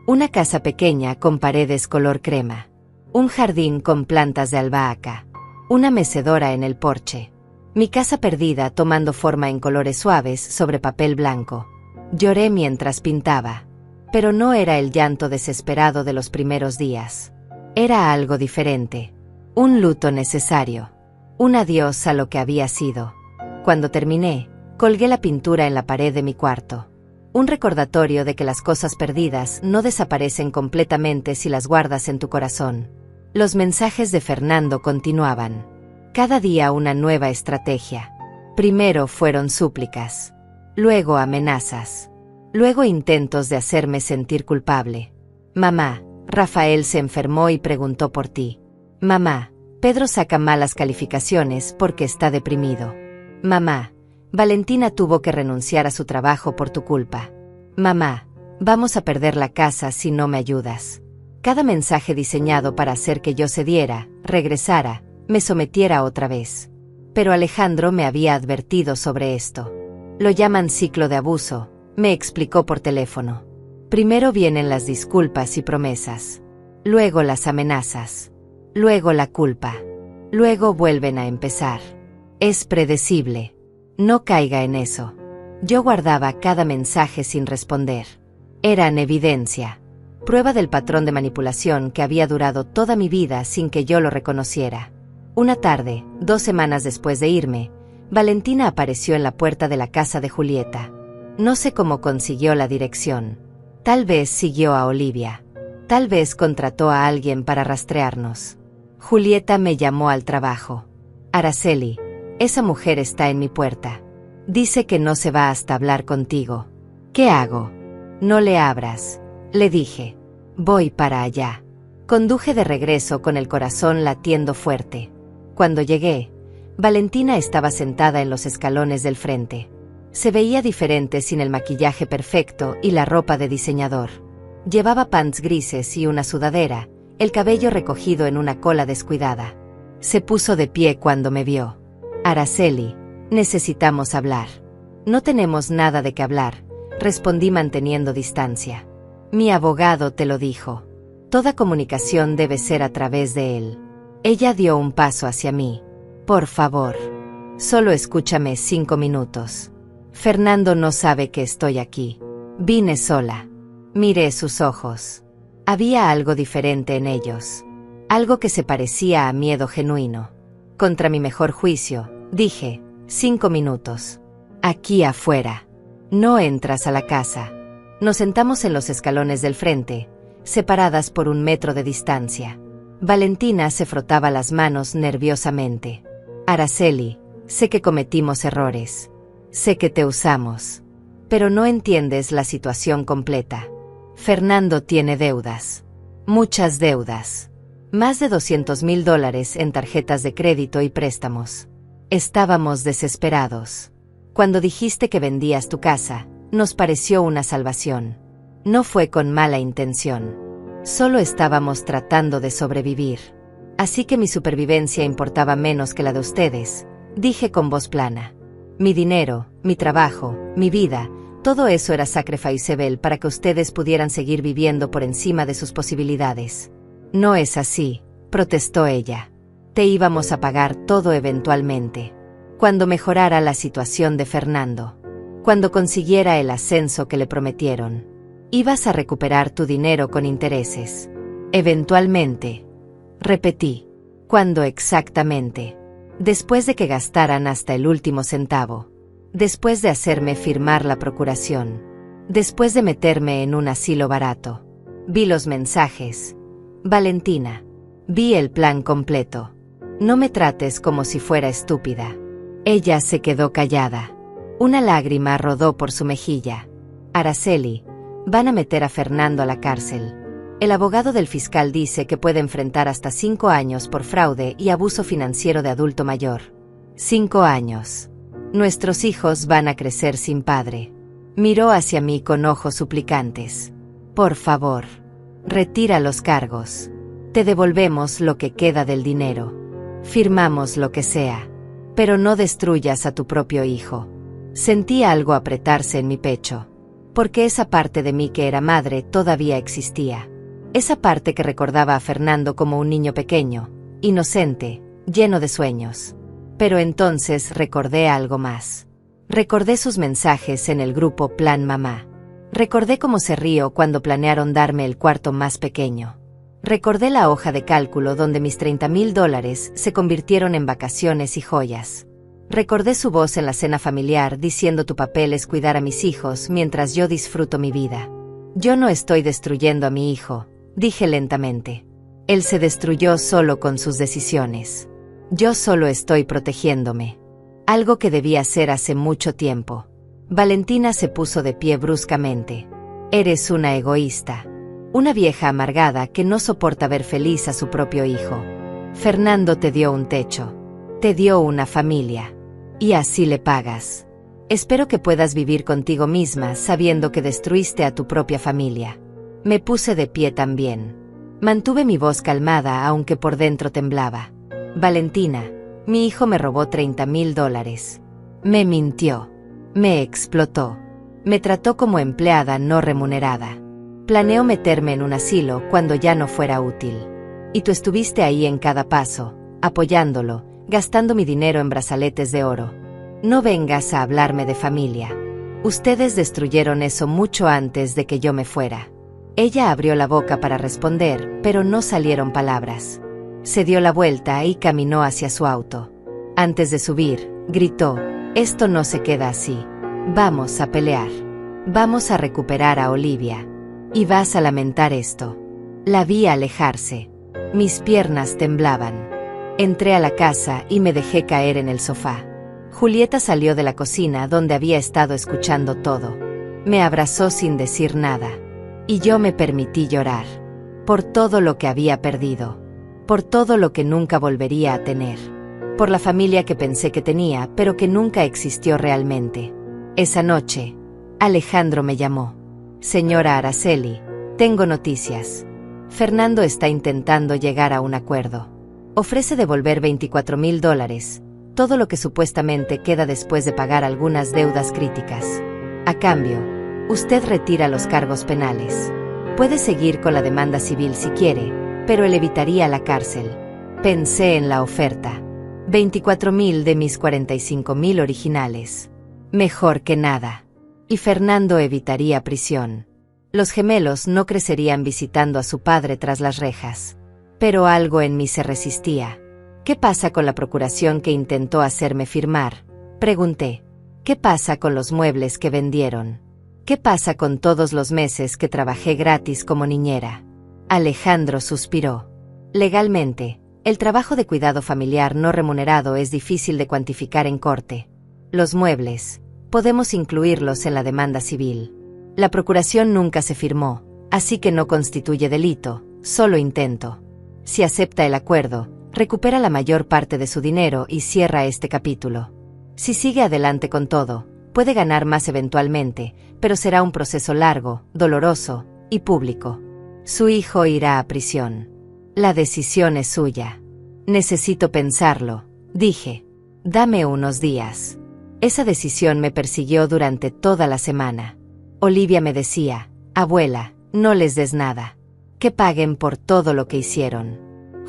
Una casa pequeña con paredes color crema. Un jardín con plantas de albahaca. Una mecedora en el porche. Mi casa perdida tomando forma en colores suaves sobre papel blanco. Lloré mientras pintaba. Pero no era el llanto desesperado de los primeros días. Era algo diferente. Un luto necesario. Un adiós a lo que había sido. Cuando terminé, colgué la pintura en la pared de mi cuarto. Un recordatorio de que las cosas perdidas no desaparecen completamente si las guardas en tu corazón. Los mensajes de Fernando continuaban. Cada día una nueva estrategia. Primero fueron súplicas. Luego amenazas. Luego intentos de hacerme sentir culpable. Mamá, Rafael se enfermó y preguntó por ti. Mamá, Pedro saca malas calificaciones porque está deprimido. Mamá, Valentina tuvo que renunciar a su trabajo por tu culpa. Mamá, vamos a perder la casa si no me ayudas. Cada mensaje diseñado para hacer que yo cediera, regresara, me sometiera otra vez. Pero Alejandro me había advertido sobre esto. Lo llaman ciclo de abuso, me explicó por teléfono. Primero vienen las disculpas y promesas. Luego las amenazas. Luego la culpa. Luego vuelven a empezar. Es predecible. No caiga en eso. Yo guardaba cada mensaje sin responder. Eran evidencia. Prueba del patrón de manipulación que había durado toda mi vida sin que yo lo reconociera. Una tarde, 2 semanas después de irme, Valentina apareció en la puerta de la casa de Julieta. No sé cómo consiguió la dirección. Tal vez siguió a Olivia. Tal vez contrató a alguien para rastrearnos. Julieta me llamó al trabajo. Araceli, esa mujer está en mi puerta. Dice que no se va hasta hablar contigo. ¿Qué hago? No le abras, le dije. Voy para allá. Conduje de regreso con el corazón latiendo fuerte. Cuando llegué, Valentina estaba sentada en los escalones del frente. Se veía diferente sin el maquillaje perfecto y la ropa de diseñador. Llevaba pants grises y una sudadera, el cabello recogido en una cola descuidada. Se puso de pie cuando me vio. Araceli, necesitamos hablar. No tenemos nada de qué hablar, respondí manteniendo distancia. Mi abogado te lo dijo. Toda comunicación debe ser a través de él. Ella dio un paso hacia mí. Por favor, solo escúchame 5 minutos. Fernando no sabe que estoy aquí. Vine sola. Miré sus ojos. Había algo diferente en ellos. Algo que se parecía a miedo genuino. Contra mi mejor juicio, dije, 5 minutos. Aquí afuera. No entras a la casa. Nos sentamos en los escalones del frente, separadas por 1 metro de distancia. Valentina se frotaba las manos nerviosamente. Araceli, Sé que cometimos errores. Sé que te usamos. Pero no entiendes la situación completa. Fernando tiene deudas. Muchas deudas. Más de $200,000 en tarjetas de crédito y préstamos. Estábamos desesperados. Cuando dijiste que vendías tu casa, nos pareció una salvación. No fue con mala intención. Solo estábamos tratando de sobrevivir. Así que mi supervivencia importaba menos que la de ustedes, dije con voz plana. Mi dinero, mi trabajo, mi vida, todo eso era sacrificable para que ustedes pudieran seguir viviendo por encima de sus posibilidades. No es así, protestó ella. Te íbamos a pagar todo eventualmente. Cuando mejorara la situación de Fernando. Cuando consiguiera el ascenso que le prometieron. Ibas a recuperar tu dinero con intereses. Eventualmente. Repetí. ¿Cuándo exactamente? Después de que gastaran hasta el último centavo. Después de hacerme firmar la procuración. Después de meterme en un asilo barato. Vi los mensajes. Valentina. Vi el plan completo. No me trates como si fuera estúpida. Ella se quedó callada. Una lágrima rodó por su mejilla. Araceli, van a meter a Fernando a la cárcel. El abogado del fiscal dice que puede enfrentar hasta 5 años por fraude y abuso financiero de adulto mayor. 5 años. Nuestros hijos van a crecer sin padre. Miró hacia mí con ojos suplicantes. Por favor, retira los cargos. Te devolvemos lo que queda del dinero. Firmamos lo que sea. Pero no destruyas a tu propio hijo. Sentí algo apretarse en mi pecho. Porque esa parte de mí que era madre todavía existía. Esa parte que recordaba a Fernando como un niño pequeño, inocente, lleno de sueños. Pero entonces recordé algo más. Recordé sus mensajes en el grupo Plan Mamá. Recordé cómo se rió cuando planearon darme el cuarto más pequeño. Recordé la hoja de cálculo donde mis $30,000 se convirtieron en vacaciones y joyas. Recordé su voz en la cena familiar diciendo tu papel es cuidar a mis hijos mientras yo disfruto mi vida. Yo no estoy destruyendo a mi hijo, dije lentamente. Él se destruyó solo con sus decisiones. Yo solo estoy protegiéndome. Algo que debía hacer hace mucho tiempo. Valentina se puso de pie bruscamente. Eres una egoísta. Una vieja amargada que no soporta ver feliz a su propio hijo. Fernando te dio un techo. Te dio una familia. Y así le pagas. Espero que puedas vivir contigo misma sabiendo que destruiste a tu propia familia. Me puse de pie también. Mantuve mi voz calmada aunque por dentro temblaba. Valentina, mi hijo me robó $30,000. Me mintió. Me explotó. Me trató como empleada no remunerada. Planeó meterme en un asilo cuando ya no fuera útil. Y tú estuviste ahí en cada paso, apoyándolo, gastando mi dinero en brazaletes de oro. No vengas a hablarme de familia. Ustedes destruyeron eso mucho antes de que yo me fuera. Ella abrió la boca para responder, pero no salieron palabras. Se dio la vuelta y caminó hacia su auto. Antes de subir, gritó, esto no se queda así. Vamos a pelear. Vamos a recuperar a Olivia. Y vas a lamentar esto. La vi alejarse. Mis piernas temblaban. Entré a la casa y me dejé caer en el sofá. Julieta salió de la cocina donde había estado escuchando todo. Me abrazó sin decir nada. Y yo me permití llorar. Por todo lo que había perdido. Por todo lo que nunca volvería a tener. Por la familia que pensé que tenía, pero que nunca existió realmente. Esa noche, Alejandro me llamó. Señora Araceli, tengo noticias. Fernando está intentando llegar a un acuerdo. Ofrece devolver $24,000, todo lo que supuestamente queda después de pagar algunas deudas críticas. A cambio, usted retira los cargos penales. Puede seguir con la demanda civil si quiere, pero él evitaría la cárcel. Pensé en la oferta. 24,000 de mis 45,000 originales. Mejor que nada. Y Fernando evitaría prisión. Los gemelos no crecerían visitando a su padre tras las rejas. Pero algo en mí se resistía. ¿Qué pasa con la procuración que intentó hacerme firmar? Pregunté. ¿Qué pasa con los muebles que vendieron? ¿Qué pasa con todos los meses que trabajé gratis como niñera? Alejandro suspiró. Legalmente, El trabajo de cuidado familiar no remunerado es difícil de cuantificar en corte. Los muebles, podemos incluirlos en la demanda civil. La procuración nunca se firmó, así que no constituye delito, solo intento. Si acepta el acuerdo, recupera la mayor parte de su dinero y cierra este capítulo. Si sigue adelante con todo, puede ganar más eventualmente, pero será un proceso largo, doloroso y público. Su hijo irá a prisión. La decisión es suya. Necesito pensarlo, dije. Dame unos días. Esa decisión me persiguió durante toda la semana. Olivia me decía, abuela, no les des nada. Que paguen por todo lo que hicieron.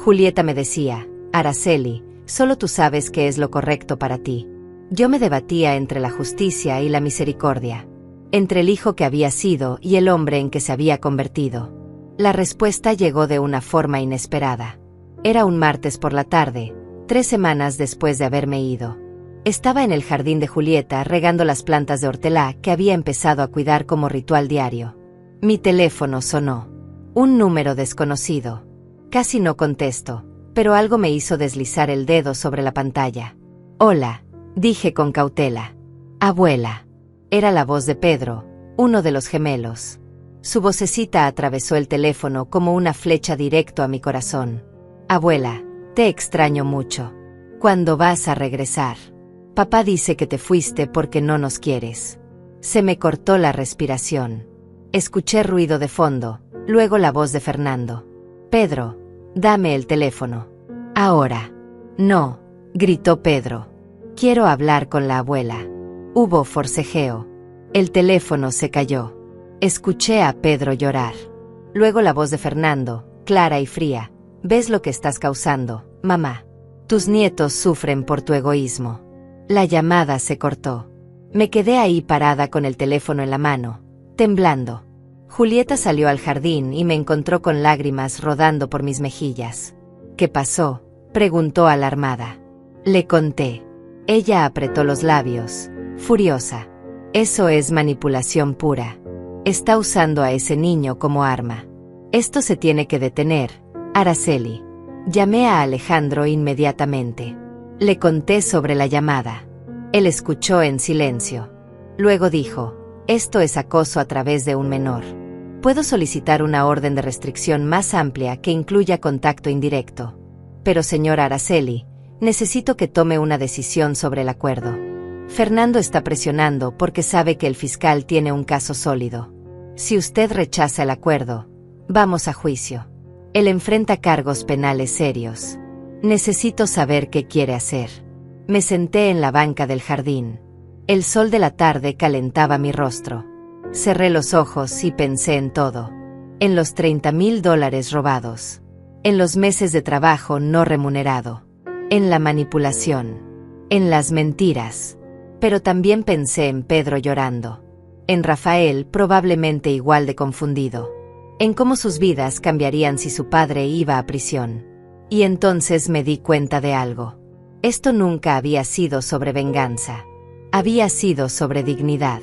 Julieta me decía, Araceli, solo tú sabes qué es lo correcto para ti. Yo me debatía entre la justicia y la misericordia. Entre el hijo que había sido y el hombre en que se había convertido. La respuesta llegó de una forma inesperada. Era un martes por la tarde, 3 semanas después de haberme ido. Estaba en el jardín de Julieta regando las plantas de hortelã que había empezado a cuidar como ritual diario. Mi teléfono sonó. Un número desconocido. Casi no contesto, pero algo me hizo deslizar el dedo sobre la pantalla. Hola, dije con cautela. Abuela. Era la voz de Pedro, uno de los gemelos. Su vocecita atravesó el teléfono como una flecha directo a mi corazón. Abuela, te extraño mucho. ¿Cuándo vas a regresar? Papá dice que te fuiste porque no nos quieres. Se me cortó la respiración. Escuché ruido de fondo, luego la voz de Fernando. Pedro, dame el teléfono. Ahora. No, gritó Pedro. Quiero hablar con la abuela. Hubo forcejeo. El teléfono se cayó. Escuché a Pedro llorar. Luego la voz de Fernando, clara y fría. ¿Ves lo que estás causando, mamá? Tus nietos sufren por tu egoísmo. La llamada se cortó. Me quedé ahí parada con el teléfono en la mano, temblando. Julieta salió al jardín y me encontró con lágrimas rodando por mis mejillas. ¿Qué pasó?, preguntó alarmada. Le conté. Ella apretó los labios, furiosa. Eso es manipulación pura. Está usando a ese niño como arma. Esto se tiene que detener, Araceli. Llamé a Alejandro inmediatamente. Le conté sobre la llamada. Él escuchó en silencio. Luego dijo, esto es acoso a través de un menor. Puedo solicitar una orden de restricción más amplia que incluya contacto indirecto. Pero señora Araceli, necesito que tome una decisión sobre el acuerdo. Fernando está presionando porque sabe que el fiscal tiene un caso sólido. Si usted rechaza el acuerdo, vamos a juicio. Él enfrenta cargos penales serios. Necesito saber qué quiere hacer. Me senté en la banca del jardín. El sol de la tarde calentaba mi rostro. Cerré los ojos y pensé en todo. En los $30,000 robados. En los meses de trabajo no remunerado. En la manipulación. En las mentiras. Pero también pensé en Pedro llorando. En Rafael probablemente igual de confundido. En cómo sus vidas cambiarían si su padre iba a prisión. Y entonces me di cuenta de algo. Esto nunca había sido sobre venganza. Había sido sobre dignidad.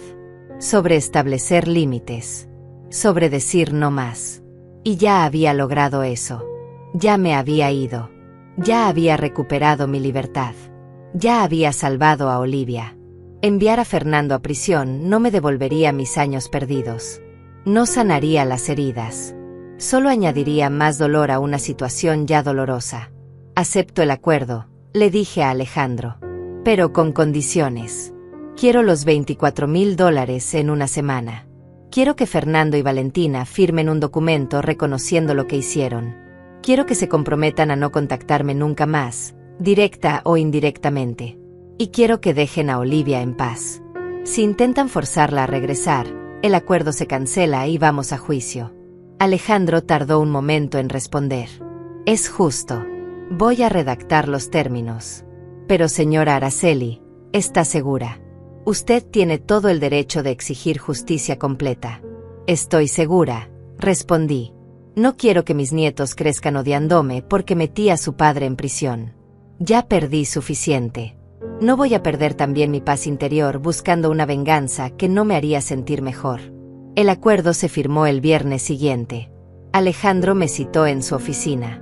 Sobre establecer límites. Sobre decir no más. Y ya había logrado eso. Ya me había ido. Ya había recuperado mi libertad. Ya había salvado a Olivia. Enviar a Fernando a prisión no me devolvería mis años perdidos. No sanaría las heridas. Solo añadiría más dolor a una situación ya dolorosa. Acepto el acuerdo, le dije a Alejandro. Pero con condiciones. Quiero los $24,000 en una semana. Quiero que Fernando y Valentina firmen un documento reconociendo lo que hicieron. Quiero que se comprometan a no contactarme nunca más, directa o indirectamente. Y quiero que dejen a Olivia en paz. Si intentan forzarla a regresar, el acuerdo se cancela y vamos a juicio. Alejandro tardó un momento en responder. Es justo. Voy a redactar los términos. Pero señora Araceli, ¿está segura? Usted tiene todo el derecho de exigir justicia completa. Estoy segura, respondí. No quiero que mis nietos crezcan odiándome porque metí a su padre en prisión. Ya perdí suficiente. No voy a perder también mi paz interior buscando una venganza que no me haría sentir mejor. El acuerdo se firmó el viernes siguiente. Alejandro me citó en su oficina.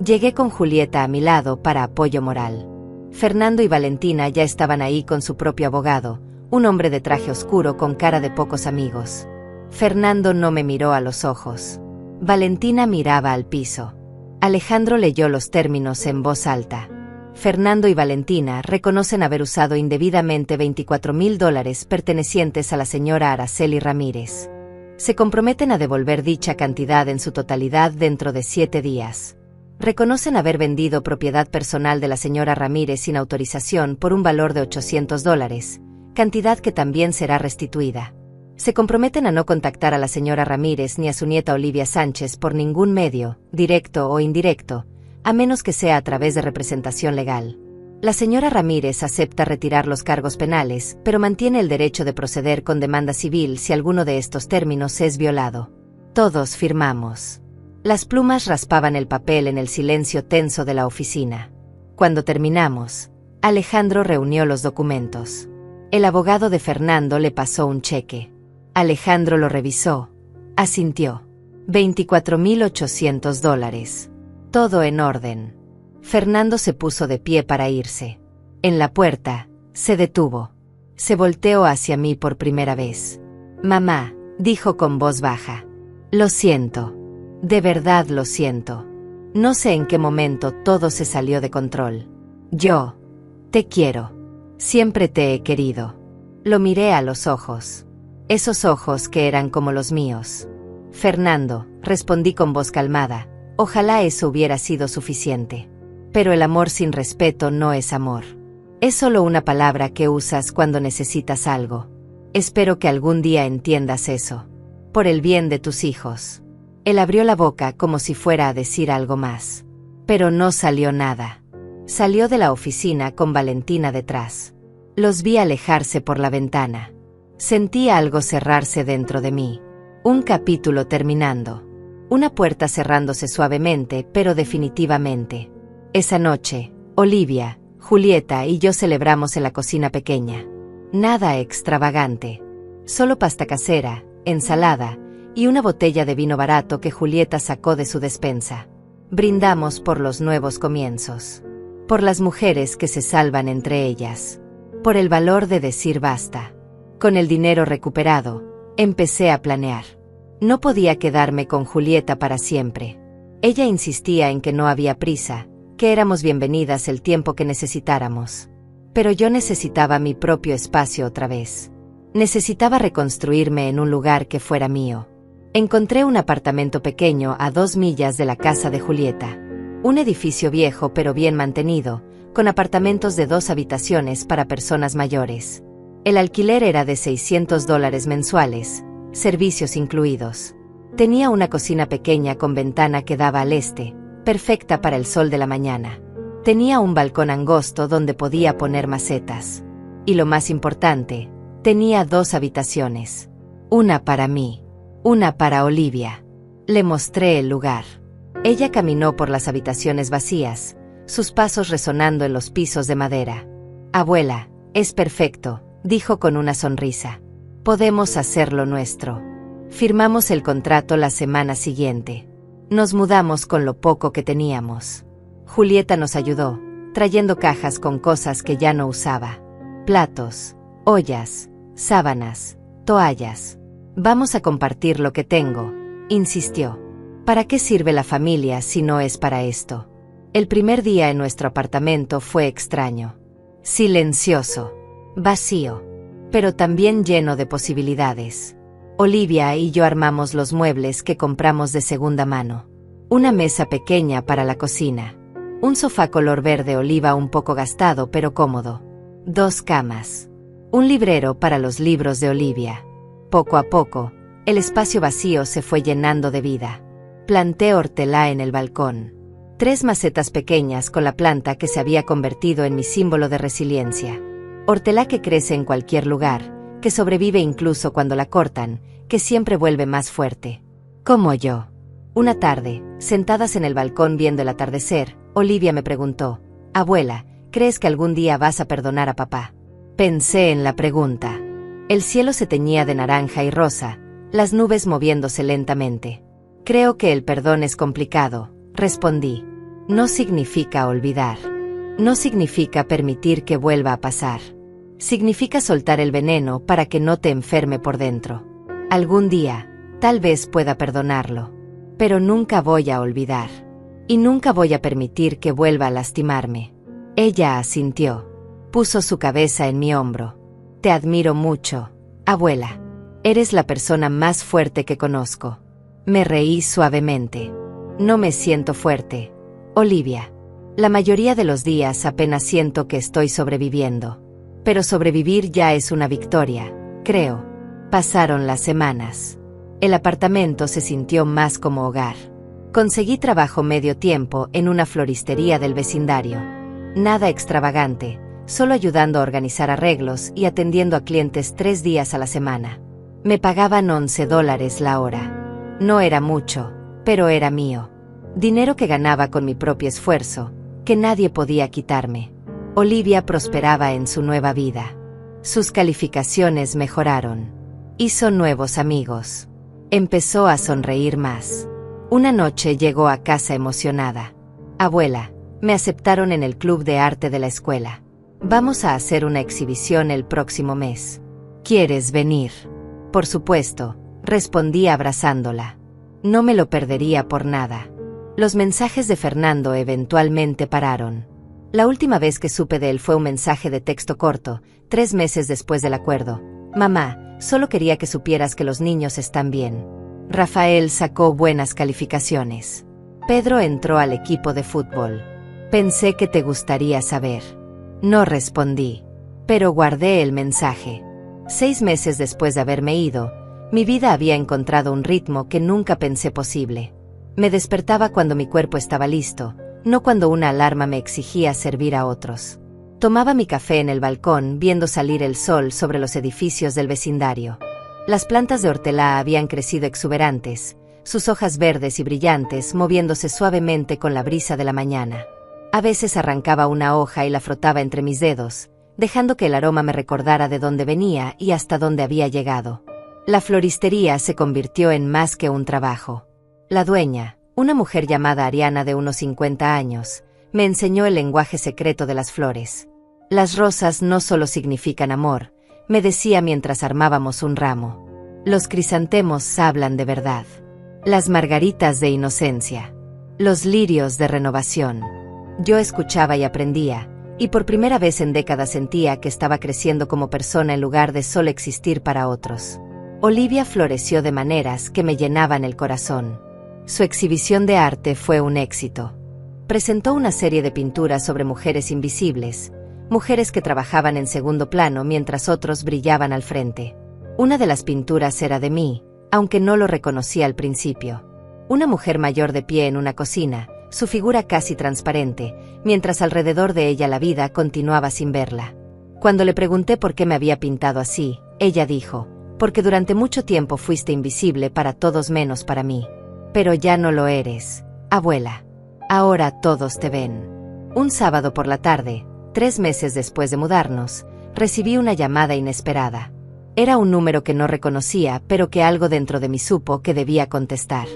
Llegué con Julieta a mi lado para apoyo moral. Fernando y Valentina ya estaban ahí con su propio abogado, un hombre de traje oscuro con cara de pocos amigos. Fernando no me miró a los ojos. Valentina miraba al piso. Alejandro leyó los términos en voz alta. Fernando y Valentina reconocen haber usado indebidamente $24,000 pertenecientes a la señora Araceli Ramírez. Se comprometen a devolver dicha cantidad en su totalidad dentro de 7 días. Reconocen haber vendido propiedad personal de la señora Ramírez sin autorización por un valor de $800, cantidad que también será restituida. Se comprometen a no contactar a la señora Ramírez ni a su nieta Olivia Sánchez por ningún medio, directo o indirecto, a menos que sea a través de representación legal. La señora Ramírez acepta retirar los cargos penales, pero mantiene el derecho de proceder con demanda civil si alguno de estos términos es violado. Todos firmamos. Las plumas raspaban el papel en el silencio tenso de la oficina. Cuando terminamos, Alejandro reunió los documentos. El abogado de Fernando le pasó un cheque. Alejandro lo revisó. Asintió. $24,800. Todo en orden. Fernando se puso de pie para irse. En la puerta, se detuvo. Se volteó hacia mí por primera vez. «Mamá», dijo con voz baja. «Lo siento. De verdad lo siento. No sé en qué momento todo se salió de control. Yo te quiero. Siempre te he querido». Lo miré a los ojos. Esos ojos que eran como los míos. «Fernando», respondí con voz calmada, «ojalá eso hubiera sido suficiente. Pero el amor sin respeto no es amor. Es solo una palabra que usas cuando necesitas algo. Espero que algún día entiendas eso. Por el bien de tus hijos». Él abrió la boca como si fuera a decir algo más. Pero no salió nada. Salió de la oficina con Valentina detrás. Los vi alejarse por la ventana. Sentí algo cerrarse dentro de mí. Un capítulo terminando. Una puerta cerrándose suavemente, pero definitivamente. Esa noche, Olivia, Julieta y yo celebramos en la cocina pequeña. Nada extravagante. Solo pasta casera, ensalada y una botella de vino barato que Julieta sacó de su despensa. Brindamos por los nuevos comienzos. Por las mujeres que se salvan entre ellas. Por el valor de decir basta. Con el dinero recuperado, empecé a planear. No podía quedarme con Julieta para siempre. Ella insistía en que no había prisa, que éramos bienvenidas el tiempo que necesitáramos. Pero yo necesitaba mi propio espacio otra vez. Necesitaba reconstruirme en un lugar que fuera mío. Encontré un apartamento pequeño a 2 millas de la casa de Julieta. Un edificio viejo pero bien mantenido, con apartamentos de 2 habitaciones para personas mayores. El alquiler era de $600 mensuales, servicios incluidos. Tenía una cocina pequeña con ventana que daba al este, perfecta para el sol de la mañana. Tenía un balcón angosto donde podía poner macetas. Y lo más importante, tenía 2 habitaciones. Una para mí, una para Olivia. Le mostré el lugar. Ella caminó por las habitaciones vacías, sus pasos resonando en los pisos de madera. «Abuela, es perfecto», dijo con una sonrisa. «Podemos hacer lo nuestro». Firmamos el contrato la semana siguiente. Nos mudamos con lo poco que teníamos. Julieta nos ayudó, trayendo cajas con cosas que ya no usaba. Platos, ollas, sábanas, toallas. «Vamos a compartir lo que tengo», insistió. «¿Para qué sirve la familia si no es para esto?» El primer día en nuestro apartamento fue extraño. Silencioso. Vacío. Pero también lleno de posibilidades. Olivia y yo armamos los muebles que compramos de segunda mano. Una mesa pequeña para la cocina. Un sofá color verde oliva un poco gastado pero cómodo. 2 camas. Un librero para los libros de Olivia. Poco a poco, el espacio vacío se fue llenando de vida. Planté hortelã en el balcón. 3 macetas pequeñas con la planta que se había convertido en mi símbolo de resiliencia. Hortelã que crece en cualquier lugar, que sobrevive incluso cuando la cortan, que siempre vuelve más fuerte. Como yo. Una tarde, sentadas en el balcón viendo el atardecer, Olivia me preguntó: «Abuela, ¿crees que algún día vas a perdonar a papá?» Pensé en la pregunta. El cielo se teñía de naranja y rosa, las nubes moviéndose lentamente. «Creo que el perdón es complicado», respondí. No significa olvidar. No significa permitir que vuelva a pasar. Significa soltar el veneno para que no te enferme por dentro. Algún día, tal vez pueda perdonarlo, pero nunca voy a olvidar. Y nunca voy a permitir que vuelva a lastimarme. Ella asintió. Puso su cabeza en mi hombro. Te admiro mucho, abuela. Eres la persona más fuerte que conozco. Me reí suavemente. No me siento fuerte, Olivia. La mayoría de los días apenas siento que estoy sobreviviendo. Pero sobrevivir ya es una victoria, creo. Pasaron las semanas. El apartamento se sintió más como hogar. Conseguí trabajo medio tiempo en una floristería del vecindario. Nada extravagante, solo ayudando a organizar arreglos y atendiendo a clientes 3 días a la semana. Me pagaban $11 la hora. No era mucho, pero era mío. Dinero que ganaba con mi propio esfuerzo, que nadie podía quitarme. Olivia prosperaba en su nueva vida. Sus calificaciones mejoraron. Hizo nuevos amigos. Empezó a sonreír más. Una noche llegó a casa emocionada. Abuela, me aceptaron en el club de arte de la escuela. Vamos a hacer una exhibición el próximo mes. ¿Quieres venir? Por supuesto, respondí abrazándola. No me lo perdería por nada. Los mensajes de Fernando eventualmente pararon. La última vez que supe de él fue un mensaje de texto corto, 3 meses después del acuerdo. Mamá, solo quería que supieras que los niños están bien. Rafael sacó buenas calificaciones. Pedro entró al equipo de fútbol. Pensé que te gustaría saber. No respondí, pero guardé el mensaje. 6 meses después de haberme ido, mi vida había encontrado un ritmo que nunca pensé posible. Me despertaba cuando mi cuerpo estaba listo, no cuando una alarma me exigía servir a otros. Tomaba mi café en el balcón viendo salir el sol sobre los edificios del vecindario. Las plantas de hortelã habían crecido exuberantes, sus hojas verdes y brillantes moviéndose suavemente con la brisa de la mañana. A veces arrancaba una hoja y la frotaba entre mis dedos, dejando que el aroma me recordara de dónde venía y hasta dónde había llegado. La floristería se convirtió en más que un trabajo. La dueña, una mujer llamada Ariana de unos 50 años, me enseñó el lenguaje secreto de las flores. Las rosas no solo significan amor, me decía mientras armábamos un ramo. Los crisantemos hablan de verdad. Las margaritas de inocencia. Los lirios de renovación. Yo escuchaba y aprendía, y por primera vez en décadas sentía que estaba creciendo como persona en lugar de solo existir para otros. Olivia floreció de maneras que me llenaban el corazón. Su exhibición de arte fue un éxito. Presentó una serie de pinturas sobre mujeres invisibles, mujeres que trabajaban en segundo plano mientras otros brillaban al frente. Una de las pinturas era de mí, aunque no lo reconocí al principio. Una mujer mayor de pie en una cocina, su figura casi transparente, mientras alrededor de ella la vida continuaba sin verla. Cuando le pregunté por qué me había pintado así, ella dijo, porque durante mucho tiempo fuiste invisible para todos menos para mí. Pero ya no lo eres, abuela. Ahora todos te ven. Un sábado por la tarde, 3 meses después de mudarnos, recibí una llamada inesperada. Era un número que no reconocía, pero que algo dentro de mí supo que debía contestar.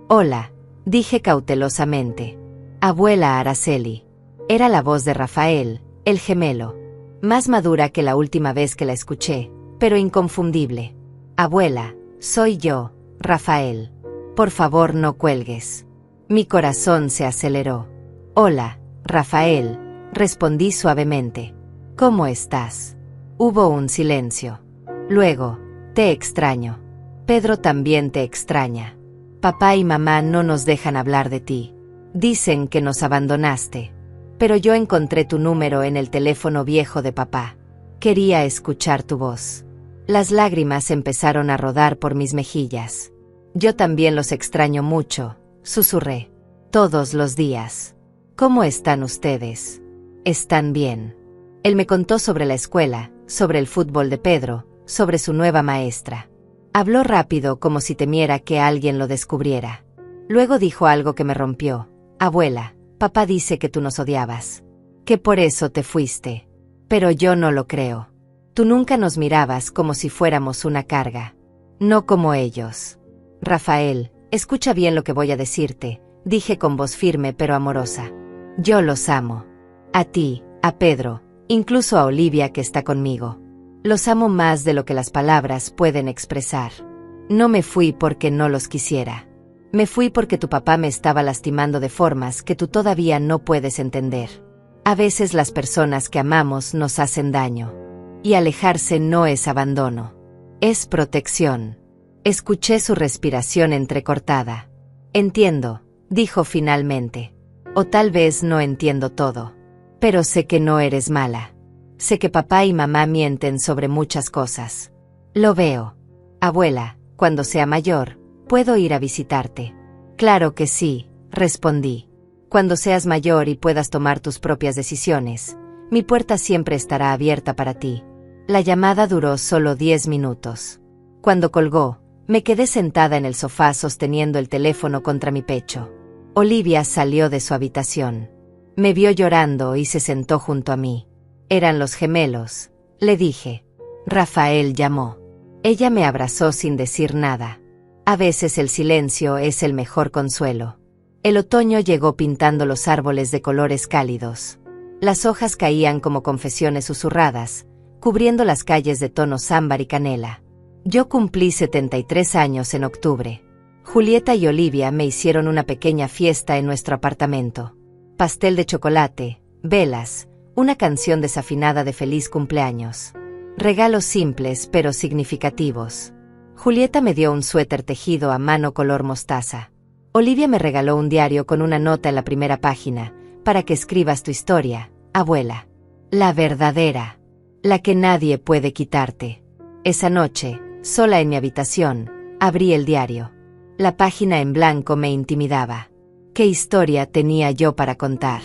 Hola, dije cautelosamente. Abuela Araceli. Era la voz de Rafael, el gemelo. Más madura que la última vez que la escuché, pero inconfundible. Abuela, soy yo, Rafael. Por favor no cuelgues. Mi corazón se aceleró. Hola, Rafael, respondí suavemente. ¿Cómo estás? Hubo un silencio. Luego, te extraño. Pedro también te extraña. Papá y mamá no nos dejan hablar de ti. Dicen que nos abandonaste. Pero yo encontré tu número en el teléfono viejo de papá. Quería escuchar tu voz. Las lágrimas empezaron a rodar por mis mejillas. Yo también los extraño mucho, susurré. Todos los días. ¿Cómo están ustedes? ¿Están bien? Él me contó sobre la escuela, sobre el fútbol de Pedro, sobre su nueva maestra. Habló rápido como si temiera que alguien lo descubriera. Luego dijo algo que me rompió. Abuela, papá dice que tú nos odiabas. Que por eso te fuiste. Pero yo no lo creo. Tú nunca nos mirabas como si fuéramos una carga. No como ellos. Rafael, escucha bien lo que voy a decirte, dije con voz firme pero amorosa. Yo los amo. A ti, a Pedro, incluso a Olivia que está conmigo. Los amo más de lo que las palabras pueden expresar. No me fui porque no los quisiera. Me fui porque tu papá me estaba lastimando de formas que tú todavía no puedes entender. A veces las personas que amamos nos hacen daño. Y alejarse no es abandono. Es protección. Escuché su respiración entrecortada. Entiendo, dijo finalmente. O tal vez no entiendo todo. Pero sé que no eres mala. Sé que papá y mamá mienten sobre muchas cosas. Lo veo. Abuela, cuando sea mayor, ¿puedo ir a visitarte? Claro que sí, respondí. Cuando seas mayor y puedas tomar tus propias decisiones, mi puerta siempre estará abierta para ti. La llamada duró solo 10 minutos. Cuando colgó, me quedé sentada en el sofá sosteniendo el teléfono contra mi pecho. Olivia salió de su habitación. Me vio llorando y se sentó junto a mí. Eran los gemelos, le dije. Rafael llamó. Ella me abrazó sin decir nada. A veces el silencio es el mejor consuelo. El otoño llegó pintando los árboles de colores cálidos. Las hojas caían como confesiones susurradas, cubriendo las calles de tonos ámbar y canela. Yo cumplí 73 años en octubre. Julieta y Olivia me hicieron una pequeña fiesta en nuestro apartamento. Pastel de chocolate, velas, una canción desafinada de feliz cumpleaños. Regalos simples pero significativos. Julieta me dio un suéter tejido a mano color mostaza. Olivia me regaló un diario con una nota en la primera página, para que escribas tu historia, abuela. La verdadera. La que nadie puede quitarte. Esa noche, sola en mi habitación, abrí el diario. La página en blanco me intimidaba. ¿Qué historia tenía yo para contar?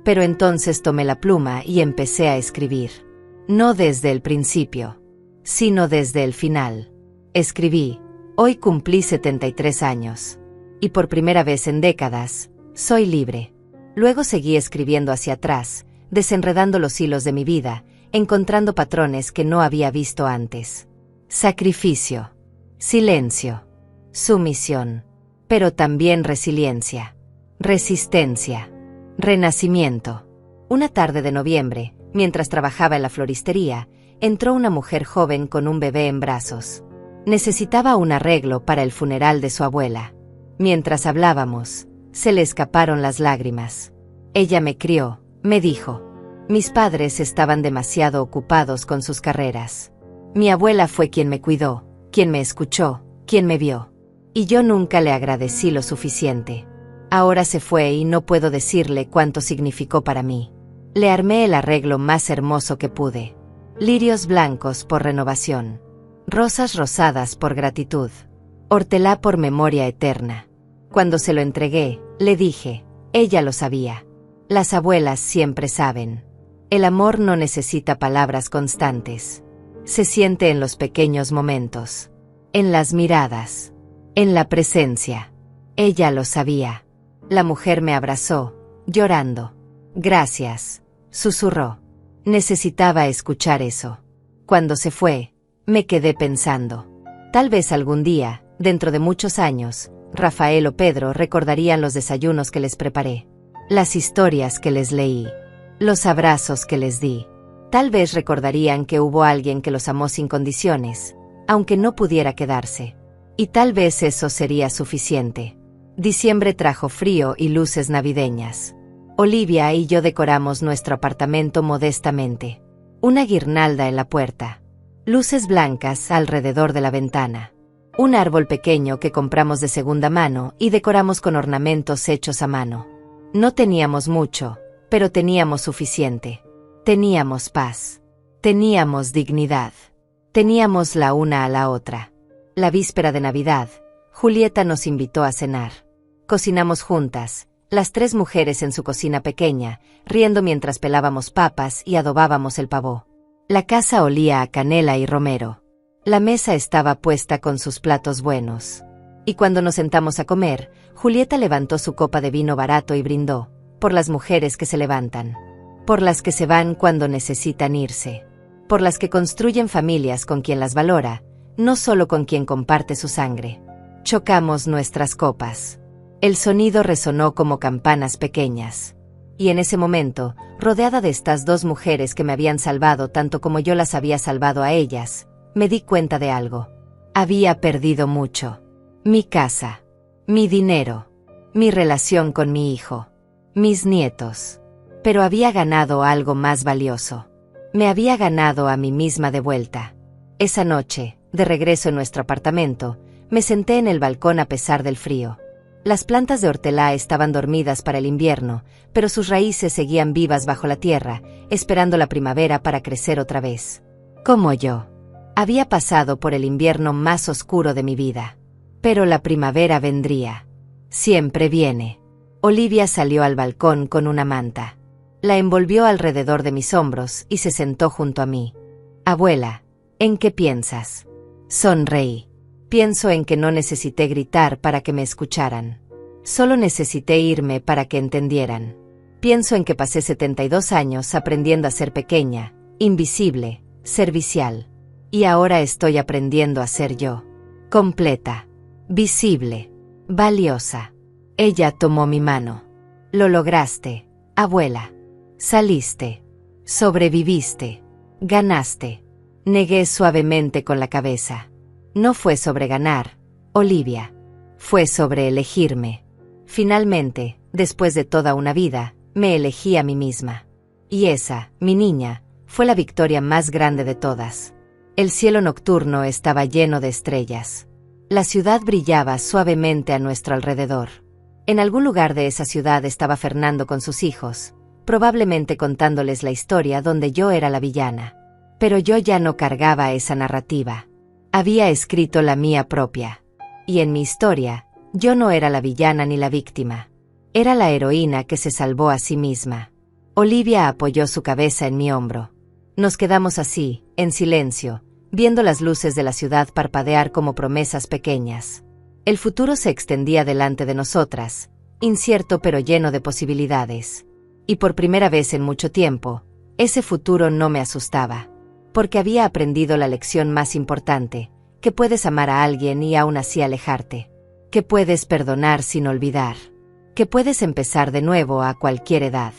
Pero entonces tomé la pluma y empecé a escribir. No desde el principio, sino desde el final. Escribí, hoy cumplí 73 años. Y por primera vez en décadas, soy libre. Luego seguí escribiendo hacia atrás, desenredando los hilos de mi vida, encontrando patrones que no había visto antes. Sacrificio, silencio, sumisión, pero también resiliencia, resistencia, renacimiento. Una tarde de noviembre, mientras trabajaba en la floristería, entró una mujer joven con un bebé en brazos. Necesitaba un arreglo para el funeral de su abuela. Mientras hablábamos, se le escaparon las lágrimas. Ella me crió, me dijo. Mis padres estaban demasiado ocupados con sus carreras. Mi abuela fue quien me cuidó, quien me escuchó, quien me vio. Y yo nunca le agradecí lo suficiente. Ahora se fue y no puedo decirle cuánto significó para mí. Le armé el arreglo más hermoso que pude. Lirios blancos por renovación. Rosas rosadas por gratitud. Hortelá por memoria eterna. Cuando se lo entregué, le dije, ella lo sabía. Las abuelas siempre saben. El amor no necesita palabras constantes. Se siente en los pequeños momentos. En las miradas. En la presencia. Ella lo sabía. La mujer me abrazó, llorando. Gracias, susurró. Necesitaba escuchar eso. Cuando se fue, me quedé pensando. Tal vez algún día, dentro de muchos años, Rafael o Pedro recordarían los desayunos que les preparé, las historias que les leí, los abrazos que les di. Tal vez recordarían que hubo alguien que los amó sin condiciones, aunque no pudiera quedarse. Y tal vez eso sería suficiente. Diciembre trajo frío y luces navideñas. Olivia y yo decoramos nuestro apartamento modestamente. Una guirnalda en la puerta. Luces blancas alrededor de la ventana. Un árbol pequeño que compramos de segunda mano y decoramos con ornamentos hechos a mano. No teníamos mucho, pero teníamos suficiente. Teníamos paz. Teníamos dignidad. Teníamos la una a la otra. La víspera de Navidad, Julieta nos invitó a cenar. Cocinamos juntas, las tres mujeres en su cocina pequeña, riendo mientras pelábamos papas y adobábamos el pavó. La casa olía a canela y romero. La mesa estaba puesta con sus platos buenos. Y cuando nos sentamos a comer, Julieta levantó su copa de vino barato y brindó, por las mujeres que se levantan. Por las que se van cuando necesitan irse. Por las que construyen familias con quien las valora, no solo con quien comparte su sangre. Chocamos nuestras copas. El sonido resonó como campanas pequeñas. Y en ese momento, rodeada de estas dos mujeres que me habían salvado tanto como yo las había salvado a ellas, me di cuenta de algo. Había perdido mucho. Mi casa, mi dinero, mi relación con mi hijo, mis nietos. Pero había ganado algo más valioso. Me había ganado a mí misma de vuelta. Esa noche, de regreso en nuestro apartamento, me senté en el balcón a pesar del frío. Las plantas de hortelã estaban dormidas para el invierno, pero sus raíces seguían vivas bajo la tierra, esperando la primavera para crecer otra vez. Como yo. Había pasado por el invierno más oscuro de mi vida. Pero la primavera vendría. Siempre viene. Olivia salió al balcón con una manta. La envolvió alrededor de mis hombros y se sentó junto a mí. Abuela, ¿en qué piensas? Sonreí. Pienso en que no necesité gritar para que me escucharan. Solo necesité irme para que entendieran. Pienso en que pasé 72 años aprendiendo a ser pequeña, invisible, servicial. Y ahora estoy aprendiendo a ser yo. Completa. Visible. Valiosa. Ella tomó mi mano. Lo lograste, abuela. Saliste. Sobreviviste. Ganaste. Negué suavemente con la cabeza. No fue sobre ganar, Olivia. Fue sobre elegirme. Finalmente, después de toda una vida, me elegí a mí misma. Y esa, mi niña, fue la victoria más grande de todas. El cielo nocturno estaba lleno de estrellas. La ciudad brillaba suavemente a nuestro alrededor. En algún lugar de esa ciudad estaba Fernando con sus hijos, probablemente contándoles la historia donde yo era la villana. Pero yo ya no cargaba esa narrativa. Había escrito la mía propia. Y en mi historia, yo no era la villana ni la víctima. Era la heroína que se salvó a sí misma. Olivia apoyó su cabeza en mi hombro. Nos quedamos así, en silencio, viendo las luces de la ciudad parpadear como promesas pequeñas. El futuro se extendía delante de nosotras, incierto pero lleno de posibilidades. Y por primera vez en mucho tiempo, ese futuro no me asustaba. Porque había aprendido la lección más importante, que puedes amar a alguien y aún así alejarte. Que puedes perdonar sin olvidar. Que puedes empezar de nuevo a cualquier edad.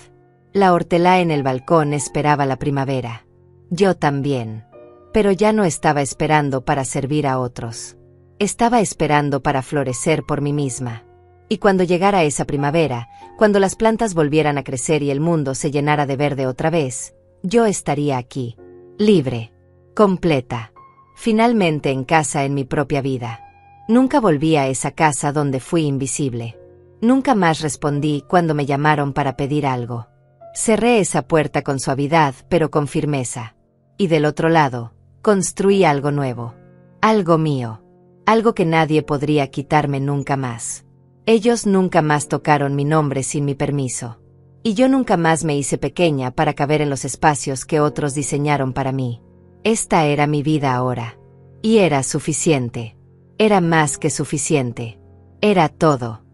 La hortelã en el balcón esperaba la primavera. Yo también. Pero ya no estaba esperando para servir a otros. Estaba esperando para florecer por mí misma. Y cuando llegara esa primavera, cuando las plantas volvieran a crecer y el mundo se llenara de verde otra vez, yo estaría aquí. Libre. Completa. Finalmente en casa en mi propia vida. Nunca volví a esa casa donde fui invisible. Nunca más respondí cuando me llamaron para pedir algo. Cerré esa puerta con suavidad pero con firmeza. Y del otro lado, construí algo nuevo. Algo mío. Algo que nadie podría quitarme nunca más. Ellos nunca más tocaron mi nombre sin mi permiso. Y yo nunca más me hice pequeña para caber en los espacios que otros diseñaron para mí. Esta era mi vida ahora. Y era suficiente. Era más que suficiente. Era todo.